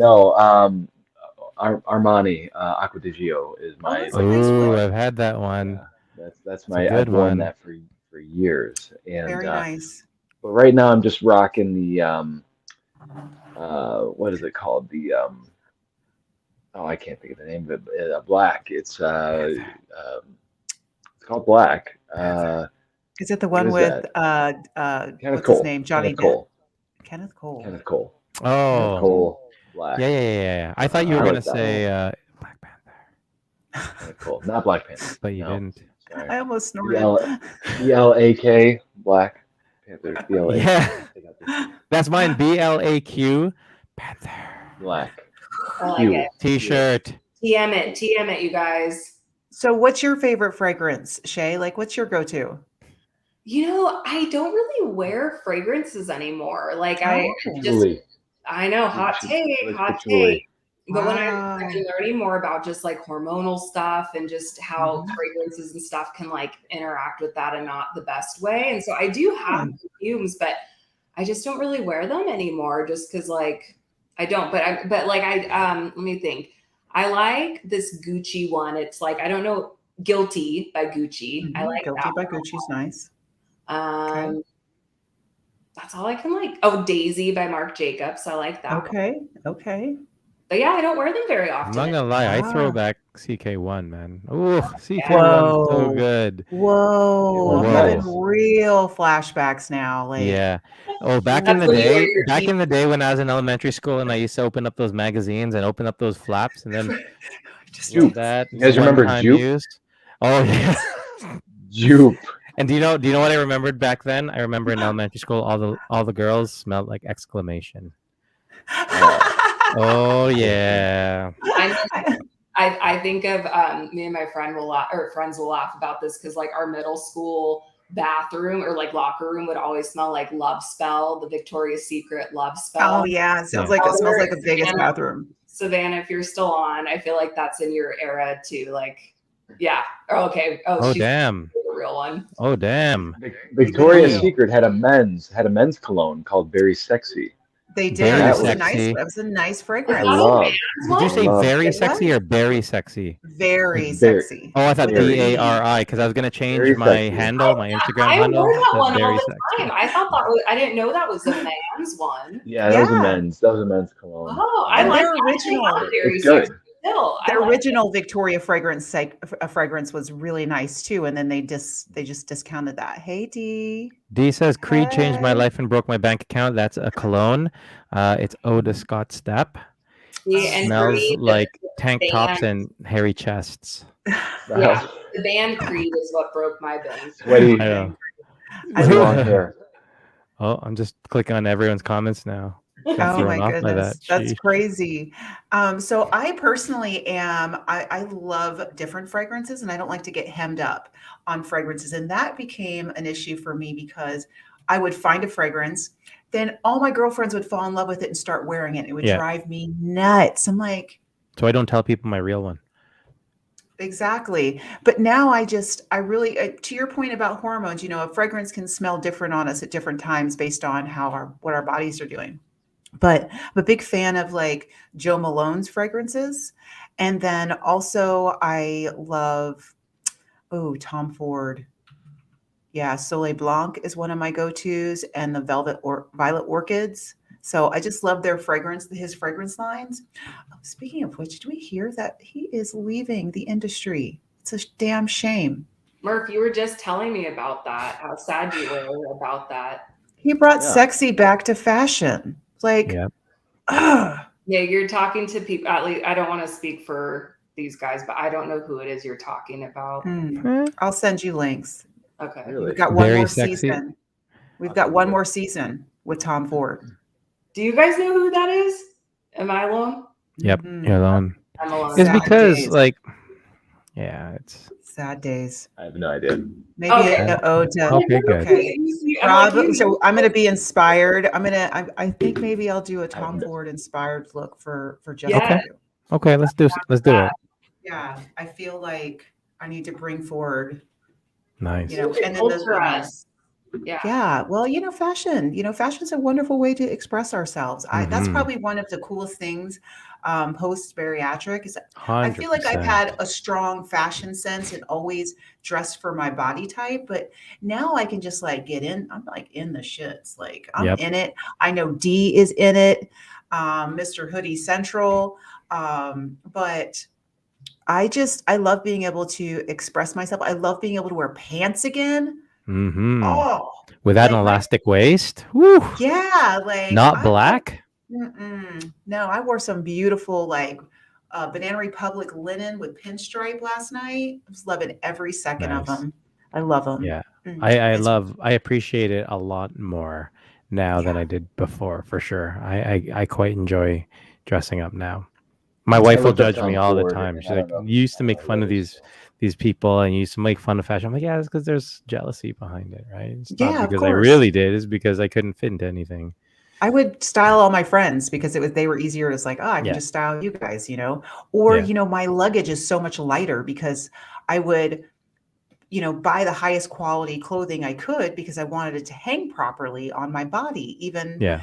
C: Armani Acqua di Gio is my.
E: that's a nice
B: Ooh,
E: one.
B: I've had that one.
C: Yeah, that's
B: a
C: my.
B: good
C: I've worn
B: one.
C: that for years, and
E: Very nice.
C: but right now I'm just rocking the what is it called? The oh, I can't think of the name of it. Black. It's called Black.
E: Is it the
C: what
E: one
C: is
E: with
C: Kenneth
E: what's
C: Cole.
E: his name? Johnny
C: Kenneth Cole.
E: Depp? Kenneth Cole.
C: Kenneth Cole.
B: Oh,
C: Cole. Black.
B: yeah. I thought you were
C: I
B: gonna
C: like that
B: say Black Panther,
C: Kenneth Cole, not Black Panther.
B: but you
C: No.
B: didn't.
C: Sorry.
E: I almost snorted.
C: BLAK Black Panther. BLAK.
B: Yeah, that's mine. BLAQ Panther
C: Black.
D: I like
C: Q.
D: it.
B: T-shirt.
D: TM it, you guys.
E: So what's your favorite fragrance, Shea? Like what's your go-to?
D: You know, I don't really wear fragrances anymore. Like I just
C: Julie.
D: I know, hot
C: She
D: take,
C: likes
D: hot
C: patchouli.
D: take. But when
E: Wow.
D: I'm learning more about just like hormonal stuff and just how
E: Mhm.
D: fragrances and stuff can like interact with that in not the best way. And so I do have perfumes, but I just don't really wear them anymore just because like I don't. But like let me think. I like this Gucci one. It's like, I don't know, Guilty by Gucci. I like
E: Guilty
D: that
E: by
D: one.
E: Gucci's nice.
D: Um that's all I can like. Oh, Daisy by Marc Jacobs. I like that one.
E: Okay.
D: But yeah, I don't wear them very
B: I'm
D: often.
B: not gonna lie. I throw
E: Ah.
B: back CK1, man. Ooh, CK1
E: Whoa.
B: so good.
E: Whoa.
C: Yeah,
E: I'm
C: nice.
E: having real flashbacks now. Like
B: Yeah. Oh, back in the day when I was in elementary school and I used to open up those magazines and open up those flaps and then
C: Jupe.
B: that.
C: You guys remember
B: one-time
C: Jupe?
B: use. Oh yeah.
C: Jupe.
B: And do you know what I remembered back then? I remember in elementary school all the girls smelled like exclamation. Oh yeah.
D: I think of me and my friends will laugh about this because like our middle school bathroom or like locker room would always smell like Love Spell, the Victoria's Secret Love Spell.
E: Oh yeah, it sounds like it smells like the biggest bathroom.
D: Savannah, if you're still on, I feel like that's in your era too. Like, yeah. Okay.
B: Oh
D: she's
B: damn.
D: the real one.
B: Oh damn.
C: Victoria's Secret had a men's cologne called Very Sexy.
E: They did.
B: Very
E: That
B: sexy.
E: was a nice fragrance.
C: I love.
B: Did you say
C: love
B: very
C: it.
B: sexy or berry sexy?
E: Very
C: Very-
E: sexy.
B: Oh, I thought
C: Very.
B: BARI because I was gonna change
C: Very
B: my
C: sexy.
B: handle, my Instagram
D: I
B: handle.
D: wore that
B: to
D: one all
B: very
D: the
B: sexy.
D: time. I didn't know that was a man's one.
C: Yeah, that was a
E: Yeah.
C: men's. That was a men's cologne.
D: Oh, I
E: And
D: like
E: their
D: that.
E: original-
C: It's good.
D: Still,
E: The original Victoria fragrance was really nice too, and then they just discounted that. Hey D.
B: D says Creed changed my
E: Hey.
B: life and broke my bank account. That's a cologne. It's Eau de Scott Step.
D: Yeah, and for
B: Smells
D: me,
B: like tank
D: band-
B: tops and hairy chests.
D: Yeah, the band Creed is what broke my bank.
C: Sweaty.
B: I know.
E: I
C: long
E: love
C: hair.
B: Oh, I'm just clicking on everyone's comments now. Got
E: Oh
B: thrown
E: my
B: off by
E: goodness,
B: that.
E: that's
B: Sheesh.
E: crazy. So I personally I love different fragrances and I don't like to get hemmed up on fragrances. And that became an issue for me because I would find a fragrance, then all my girlfriends would fall in love with it and start wearing it. It would
B: Yeah.
E: drive me nuts. I'm like,
B: So I don't tell people my real one.
E: exactly. But now I really, to your point about hormones, a fragrance can smell different on us at different times based on what our bodies are doing. But I'm a big fan of like Joe Malone's fragrances. And then also I love, Tom Ford. Yeah, Soleil Blanc is one of my go-tos and the Violet Orchids. So I just love his fragrance lines. Speaking of which, did we hear that he is leaving the industry? It's a damn shame.
D: Murph, you were just telling me about that. How sad you were about that.
E: He brought
C: Yeah.
E: sexy back to fashion. Like,
B: Yeah.
D: Yeah, you're talking to people. At least I don't want to speak for these guys, but I don't know who it is you're talking about.
E: I'll send you links.
D: Okay.
C: Really?
E: We've got one
B: Very
E: more
B: sexy.
E: season. We've got one more season with Tom Ford.
D: Do you guys know who that is? Am I alone?
B: Yep,
E: Mhm.
B: you're alone.
D: I'm alone.
B: It's
E: Sad
B: because
E: days.
B: like, yeah, it's
E: Sad days.
C: I have no idea.
E: Maybe
D: Okay.
E: an ode to.
B: okay. Good.
E: Okay.
D: I'm
E: Rob,
D: like,
E: so I'm going to be inspired. I think maybe I'll do a Tom
C: no-
E: Ford inspired look for just
D: Okay.
E: you.
B: Okay, let's do it.
E: Yeah, I feel like I need to bring forward,
B: Nice.
E: you know,
D: It
E: and then
D: culture us. Yeah.
E: yeah, well, fashion's a wonderful way to express ourselves. That's
B: Mhm.
E: probably one of the coolest things post bariatric is I feel like I've
B: 100%.
E: had a strong fashion sense and always dressed for my body type, but now I can just like get in. I'm like in the shits, like I'm
B: Yep.
E: in it. I know D is in it, Mr. Hoodie Central, but I love being able to express myself. I love being able to wear pants again.
B: Mm-hmm.
E: Oh,
B: Without an
E: like my
B: elastic waist. Woo.
E: yeah, like
B: Not
E: I
B: black.
E: no, I wore some beautiful like Banana Republic linen with pinstripe last night. I was loving every second of
B: Nice.
E: them. I love them.
B: Yeah.
E: Mm,
B: I
E: it's-
B: I appreciate it a lot more now than
E: Yeah.
B: I did before, for sure. I quite enjoy dressing up now. My wife will
C: looked up
B: judge me
C: Tom
B: all the
C: Ford,
B: time.
C: and
B: She's
C: I
B: like,
C: don't know if
B: "You used to
C: I
B: make
C: don't
B: fun of
C: really,
B: these
C: so.
B: these people, and you used to make fun of fashion." I'm like, "Yeah, it's because there's jealousy behind it, right? It's not
E: Yeah, of
B: because I
E: course.
B: really did. It's because I couldn't fit into anything."
E: I would style all my friends because they were easier. It's like, oh, I can
B: Yeah.
E: just style you guys, you know. Or,
B: Yeah.
E: my luggage is so much lighter because I would, buy the highest quality clothing I could because I wanted it to hang properly on my body, even,
B: Yeah.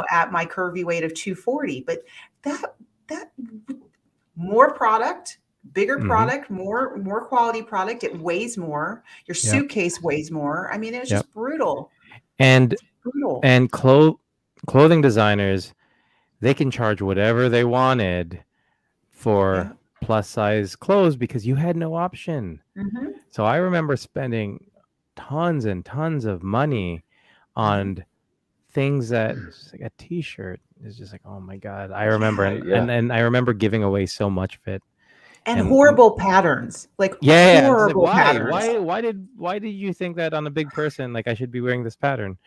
E: at my curvy weight of 240. But that more product, bigger
B: Mhm.
E: product, more quality product, it weighs more. Your
B: Yep.
E: suitcase weighs more. I mean, it was
B: Yep.
E: just brutal.
B: And
E: Brutal.
B: and clothing designers, they can charge whatever they wanted for
E: Yeah.
B: plus size clothes because you had no option.
E: Mhm.
B: So I remember spending tons and tons of money on things that just like a t-shirt is just like, oh my God. I remember
C: Right, yeah.
B: and I remember giving away so much of it.
E: And
B: And-
E: horrible patterns, like
B: Yeah. It's like,
E: horrible
B: why?
E: patterns.
B: Why did you think that on a big person like I should be wearing this pattern?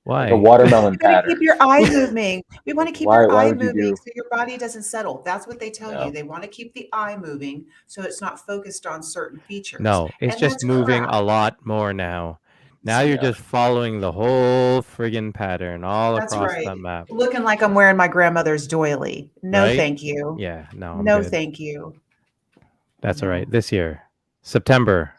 B: Why?
C: Like a watermelon
E: You gotta
C: pattern.
E: keep your eye moving. We want to keep
C: Why
E: your eye
C: would you
E: moving
C: do?
E: so your body doesn't settle. That's what they tell
C: No.
E: you. They want to keep the eye moving so it's not focused on certain features.
B: No, it's
E: And
B: just
E: that's
B: moving
E: crap.
B: a lot more now. Now you're
C: Yeah.
B: just following the whole friggin' pattern all
E: That's
B: across
E: right.
B: that map.
E: Looking like I'm wearing my grandmother's doily. No,
B: Right?
E: thank you.
B: Yeah, no, I'm
E: No,
B: good.
E: thank you.
B: That's all right.
E: No.
B: This year, September,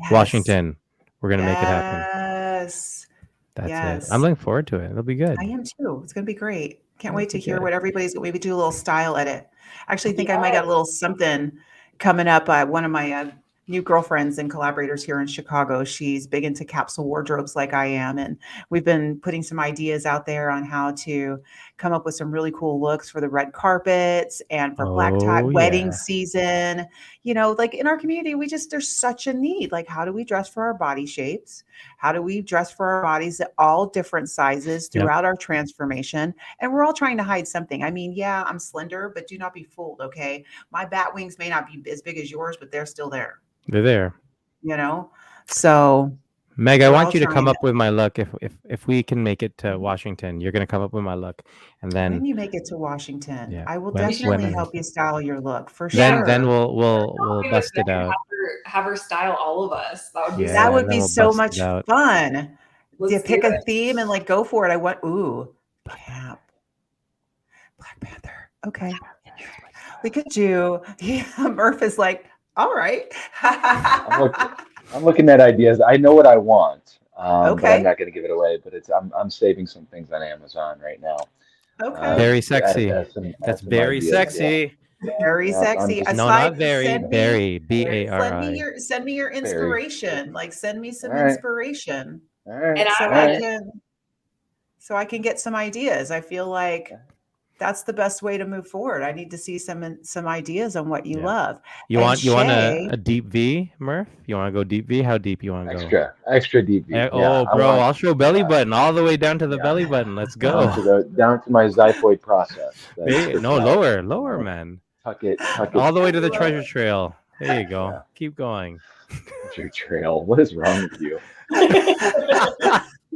E: Yes.
B: Washington, we're gonna make it happen.
E: Yes.
B: That's it.
E: Yes.
B: I'm looking forward to it. It'll be good.
E: I am too. It's going to be great. Can't
B: That'll
E: wait to
B: be
E: hear
B: good.
E: what everybody's maybe do a little style edit. Actually, think I might got a little something coming up. One of my new girlfriends and collaborators here in Chicago, she's big into capsule wardrobes like I am. And we've been putting some ideas out there on how to come up with some really cool looks for the red carpets and for black tie
B: Oh,
E: wedding
B: yeah.
E: season. Like in our community, there's such a need. Like, how do we dress for our body shapes? How do we dress for our bodies at all different sizes
B: Yep.
E: throughout our transformation? And we're all trying to hide something. I mean, yeah, I'm slender, but do not be fooled, okay? My bat wings may not be as big as yours, but they're still there,
B: They're there.
E: So
B: Meg, I
E: we're
B: want
E: all
B: you to
E: trying
B: come
E: to-
B: up with my look. If we can make it to Washington, you're gonna come up with my look, and
E: when
B: then
E: you make it to Washington,
B: Yeah,
E: I will
B: when-
E: definitely
B: when-
E: help you style your look for
B: then
E: sure.
B: we'll
D: Maybe
B: bust
D: we
B: it
D: can
B: out.
D: Have her style all of us. That would be
B: Yeah.
E: That would
B: and
E: be
B: then we'll
E: so
B: bust
E: much
B: it out.
E: fun.
D: Let's
E: You pick
D: do
E: a
D: it.
E: theme and like go for it. I want Black Panther. Okay. We could do Murph is like, all right.
C: I'm looking at ideas. I know what I want, but
E: Okay.
C: I'm not going to give it away. But I'm saving some things on Amazon right now.
E: Okay.
B: Very sexy.
C: That's
B: That's very sexy.
E: Very
C: Yeah, I'm
E: sexy.
C: just-
B: No,
E: Aside-
B: not very.
E: send me-
B: Very. BARI.
E: Send me your inspiration. Like send me some
C: All right.
E: inspiration.
C: All right.
D: And
E: So
C: all
E: I
C: right.
E: can get some ideas. I feel like that's the best way to move forward. I need to see some ideas on what you
B: Yeah.
E: love.
B: You
E: And
B: want
E: Shea-
B: a deep V, Murph? You want to go deep V? How deep you want to go?
C: Extra deep.
B: Eh,
C: Yeah,
B: oh,
C: I
B: bro,
C: want
B: I'll show belly button all the way down to the
C: Yeah.
B: belly button. Let's
C: down
B: go.
C: to my xiphoid process. That's the
B: No,
C: style.
B: lower, man.
C: Tuck it.
B: All the way to the treasure trail. There you go.
C: Yeah.
B: Keep going.
C: Treasure trail. What is wrong with you?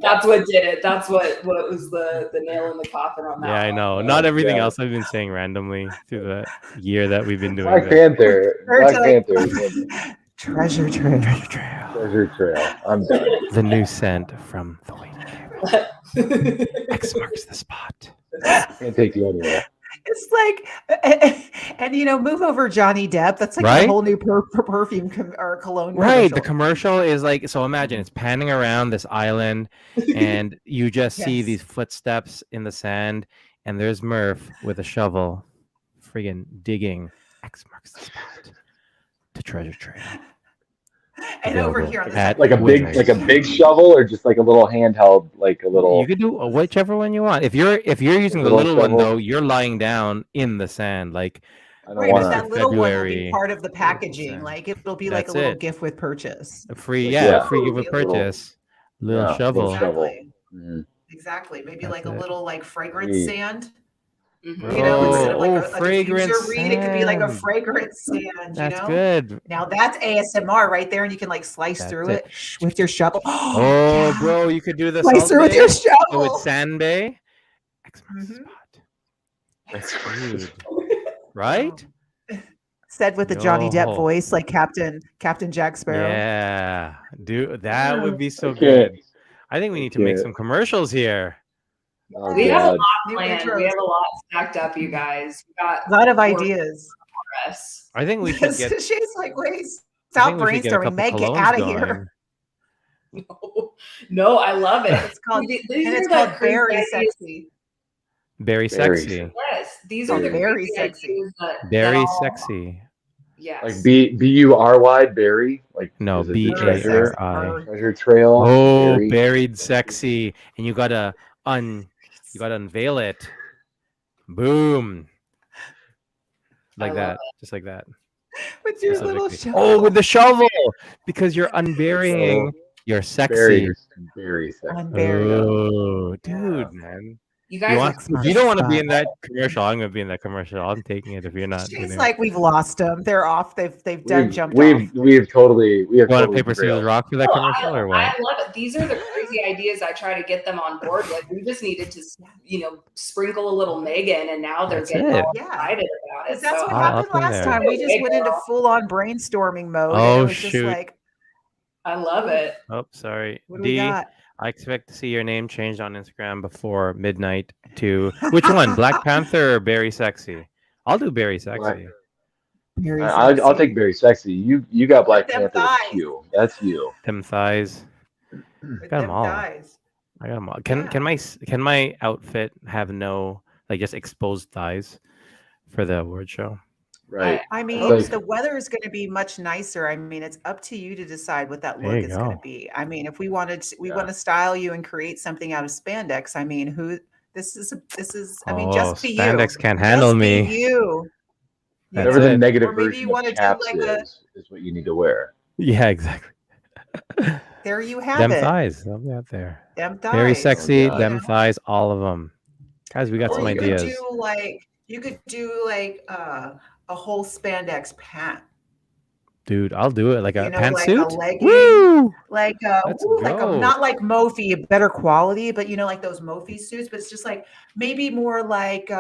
D: That's what did it. That's what was the nail in the coffin on that.
B: Yeah, I
D: one.
B: know. Not everything
C: yeah.
B: else I've been saying randomly through the year that we've been doing
C: Black
B: this.
C: Panther.
E: Or
C: Black
E: to, like,
C: Panther is in there.
E: treasure trail.
C: Treasure Trail. I'm done.
B: The new scent from the waiting table. X marks the spot.
C: Can't take you anywhere.
E: It's like, and move over Johnny Depp. That's like
B: Right?
E: a whole new perfume or cologne.
B: Right. The
E: commercial.
B: commercial is like, so imagine it's panning around this island and you just see
E: Yes.
B: these footsteps in the sand and there's Murph with a shovel friggin' digging X marks the spot to treasure trail.
E: And over
B: Available
E: here on the
B: at
E: side,
C: Like a big shovel, or just like a little handheld, like a little.
B: You could do whichever one you want. If you're using the
C: Little
B: little one
C: shovel.
B: though, you're lying down in the sand. Like
C: I don't
E: right, but
C: want
E: that
C: to.
E: little one will
B: February.
E: be part of the packaging.
B: Sand.
E: Like it'll be like
B: That's
E: a little
B: it.
E: gift with purchase.
B: a free,
C: Yeah.
B: free give
E: Ooh,
B: with
E: a little-
B: purchase. Little
C: Yeah,
B: shovel.
C: little shovel.
E: Exactly.
C: Mhm.
E: Exactly. Maybe
B: That's
E: like a
B: it.
E: little like fragrance
C: Sweet.
E: sand.
D: Mhm.
E: Instead of like a
B: fragrance
E: diffuser reed, it could be like a
B: sand.
E: fragrance sand.
B: That's good.
E: Now that's ASMR right there, and you can like slice
B: That's
E: through
B: it.
E: it with your shovel.
B: Oh,
E: yeah.
B: bro, you could do the
E: Slice
B: salt
E: through with
B: bay
E: your
B: with
E: shovel.
B: sand bay. X marks the
E: Mhm.
B: spot.
C: That's
B: Dude. Right?
E: Said with the Johnny Depp
B: Yo.
E: voice, like Captain Jack Sparrow.
B: Yeah, dude, that would be so
C: I can't.
B: good. I think we
C: I
B: need to make
C: can't.
B: some commercials here.
C: Oh,
D: We have a
C: God.
D: lot
E: New
D: planned.
E: intros.
D: We have a lot stacked up, you guys. We got
E: A lot of
D: work
E: ideas.
D: for us.
B: I think we should get.
E: She's like, wait,
B: I
E: stop
B: think we should get a
E: brainstorming.
B: couple
E: Meg, get
B: colognes
E: out of
B: going.
E: here.
D: No, I love it.
E: It's called,
D: These
E: and
D: are
E: it's
D: the
E: called
D: crazy
E: Very
D: ideas.
E: Sexy.
B: Very
C: Very
B: sexy.
D: Yes, these are the
E: Very
D: crazy
E: sexy.
D: ideas that
B: Very
D: all-
B: sexy.
D: Yes.
C: Like Bury, Berry. Like
B: No,
C: is it the
E: Very
C: treasure,
E: sexy.
B: BARI.
C: treasure trail.
B: Oh,
C: Berry.
B: buried sexy, and you gotta unveil it. Boom. Like
D: I love
B: that, just like that.
E: With your little
B: Specifically.
E: shovel.
B: Oh, with the shovel, because you're unburying. You're sexy.
C: Very sexy.
E: Unburied.
B: Oh, dude, man.
D: You
B: You
D: guys
B: want,
E: X marks
B: if you don't
E: the
B: want to be
E: spot.
B: in that commercial, I'm gonna be in that commercial. I'm taking it if you're not.
E: She's like, we've lost them. They're off. They've done jumped off.
C: We have totally
B: you want
C: totally
B: to paper scissors
C: derailed.
B: rock for that
D: Oh,
B: commercial or what?
D: I love it. These are the crazy ideas I try to get them on board with. We just needed to, sprinkle a little Megan, and now they're
B: That's
D: getting
B: it.
D: all
E: Yeah.
D: excited about it.
E: Because that's
D: So
E: what
B: All
E: happened
B: up in
E: last
B: there.
E: time. We just
D: Hey,
E: went into
D: girl.
E: full-on brainstorming mode.
B: Oh,
E: and it was
B: shoot.
E: just like,
D: I love it.
B: Oh, sorry.
E: what do we
B: D,
E: got?
B: I expect to see your name changed on Instagram before midnight to which one? Black Panther or Berry Sexy? I'll do Berry Sexy.
E: Very
C: I'll
E: sexy.
C: take Berry Sexy. You got Black
E: With them
C: Panther with a
E: thighs.
C: Q. That's you.
B: Them thighs.
E: With
B: got 'em
E: them
B: all.
E: thighs.
B: I got them all.
E: Yeah.
B: Can my outfit have no just exposed thighs for the award show?
C: Right.
E: I mean,
C: Like-
E: the weather is going to be much nicer. I mean, it's up to you to decide what that
B: There
E: look
B: you
E: is going
B: go.
E: to be. I mean, if we want to style you and create something out of spandex. I mean, this is. I mean, just be you.
B: Spandex can't handle
E: Just be
B: me.
E: you.
B: That's
C: Whatever the
B: it.
C: negative
E: Or maybe
C: version
E: you
C: of
E: wanna do
C: chaps
E: like a-
C: is what you need to wear.
B: Yeah, exactly.
E: There you have
B: Them
E: it.
B: thighs. They'll be out there.
E: Them thighs.
B: Very sexy.
C: God.
B: Them thighs. All of them. Guys, we got
E: Or
B: some
E: you could
B: ideas.
E: do like a whole spandex pant.
B: Dude, I'll do it like a
E: Like a
B: pantsuit.
E: legging.
B: Woo!
E: Like
B: Let's
E: like
B: go.
E: not like Mophie, better quality, but like those Mophie suits, but it's just like maybe more like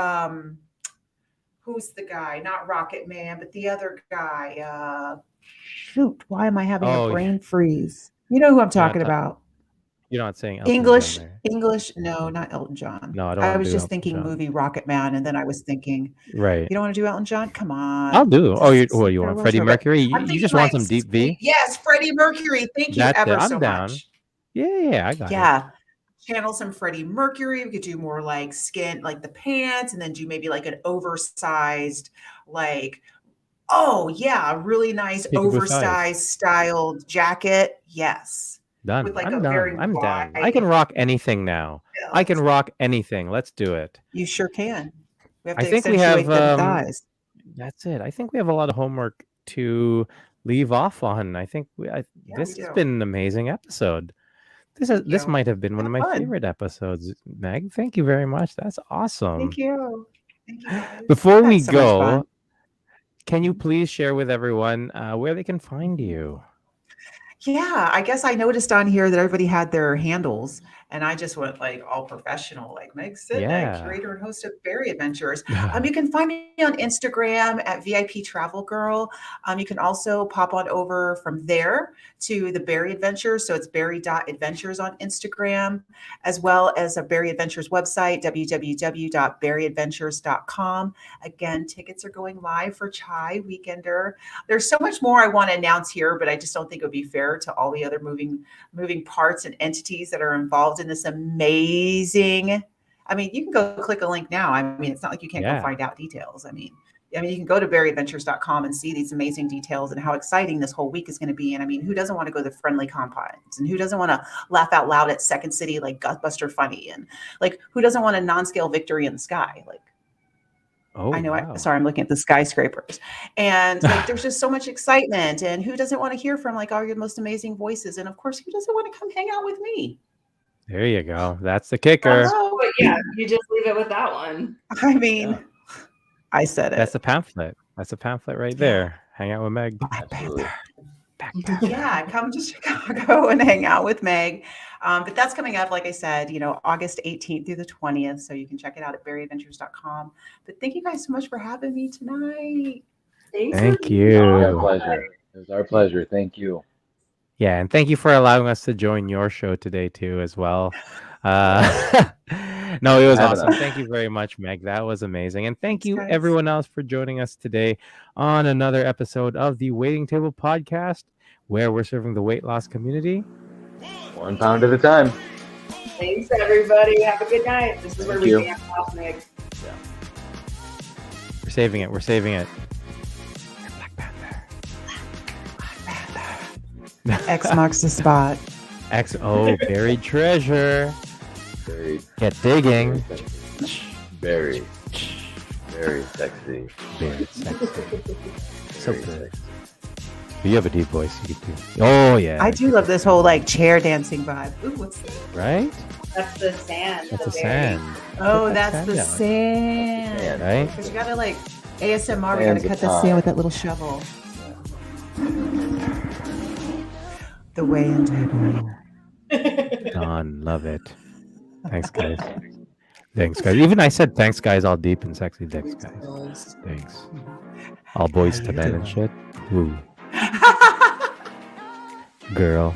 E: who's the guy? Not Rocket Man, but the other guy. Shoot, why am I having
B: Oh,
E: a brain freeze? You know who I'm talking about.
B: You're not saying Elton
E: English,
B: John there.
E: English, no, not Elton John.
B: No, I don't
E: I
B: wanna
E: was
B: do
E: just
B: Elton
E: thinking
B: John.
E: movie Rocket Man, and then I was thinking,
B: Right.
E: you don't want to do Elton John? Come on.
B: I'll do. Oh, you
E: Just
B: want
E: farewell
B: Freddie
E: tour.
B: Mercury?
E: I'm
B: You
E: thinking
B: just want
E: like
B: some deep V?
E: Yes, Freddie Mercury. Thank you
B: That's it.
E: ever
B: I'm
E: so
B: down.
E: much.
B: Yeah, I got it.
E: Yeah. Channel some Freddie Mercury. We could do more like skin, like the pants, and then do maybe like an oversized, like, oh yeah, a really nice
B: Peekaboo thighs.
E: oversized styled jacket. Yes.
B: Done.
E: With, like,
B: I'm
E: a
B: done.
E: very
B: I'm down. I
E: wide
B: can rock anything now. I can rock anything. Let's do it.
E: You sure can. We have
B: I
E: to
B: think we
E: accentuate
B: have,
E: them thighs.
B: That's it. I think we have a lot of homework to leave off on. I think
E: Yeah,
B: this
E: we
B: has
E: do.
B: been an amazing episode. This
E: you.
B: might have been one of my
E: Fun.
B: favorite episodes, Meg. Thank you very much. That's awesome.
E: Thank you. Thank you. guys.
B: Before we
E: That's so much
B: go,
E: fun.
B: can you please share with everyone where they can find you?
E: Yeah, I guess I noticed on here that everybody had their handles, and I just went like all professional, like Meg Sidney,
B: Yeah.
E: curator and host of Berry Adventures. You can find me on Instagram at VIP Travel Girl. You can also pop on over from there to the Berry Adventures. So it's berry.adventures on Instagram, as well as a Berry Adventures website, www.berryadventures.com. Again, tickets are going live for Chai Weekender. There's so much more I want to announce here, but I just don't think it would be fair to all the other moving parts and entities that are involved in this amazing. I mean, you can go click a link now. I mean, it's not like you can't go find out details. I mean, you can go to berryadventures.com and see these amazing details and how exciting this whole week is going to be. And I mean, who doesn't want to go to the friendly confines, and who doesn't want to laugh out loud at Second City like Gutbuster Funny, and like who doesn't want a non-scale victory in the sky? Like,
B: Oh,
E: I know.
B: wow.
E: Sorry, I'm looking at the skyscrapers, and like, there's just so much excitement. And who doesn't want to hear from like all your most amazing voices? And of course, who doesn't want to come hang out with me?
B: There you go. That's the kicker.
D: But yeah, you just leave it with that one.
E: I mean, I said it.
B: That's a pamphlet. That's a pamphlet right there. Hang out with Meg.
C: Absolutely.
E: Yeah, come to Chicago and hang out with Meg. But that's coming up, like I said, August 18th through the 20th. So you can check it out at berryadventures.com. But thank you guys so much for having me tonight.
B: Thank you.
C: Our pleasure. It was our pleasure. Thank you.
B: Yeah, and thank you for allowing us to join your show today too, as well. No, it was awesome. Thank you very much, Meg. That was amazing. And thank you, everyone else, for joining us today on another episode of the Waiting Table Podcast, where we're serving the weight loss community
C: 1 pound at a time.
D: Thanks, everybody. Have a good night. This is where we hang out, Meg.
C: Yeah.
B: We're saving it. We're saving it.
E: X marks the spot.
B: Buried treasure.
C: Very,
B: Get digging.
C: very, very sexy.
B: Very sexy. So
C: Very
B: good.
C: sexy.
B: You have a deep voice. You do. Oh yeah.
E: I do love this whole like chair dancing vibe. Ooh, what's that?
B: Right?
D: That's the sand.
B: That's
D: the
B: a sand.
E: Oh, that's the
B: down.
E: sand.
C: Sand.
B: Right?
E: Because you gotta like ASMR, we
C: Sand's
E: gotta
C: a
E: cut the
C: pie.
E: sand with that little shovel. The way into
B: Done. Love it. Thanks, guys. Thanks, guys. Even I said thanks, guys, all deep and sexy. Thanks, guys. Thanks. All boys to men and shit. Ooh. Girl.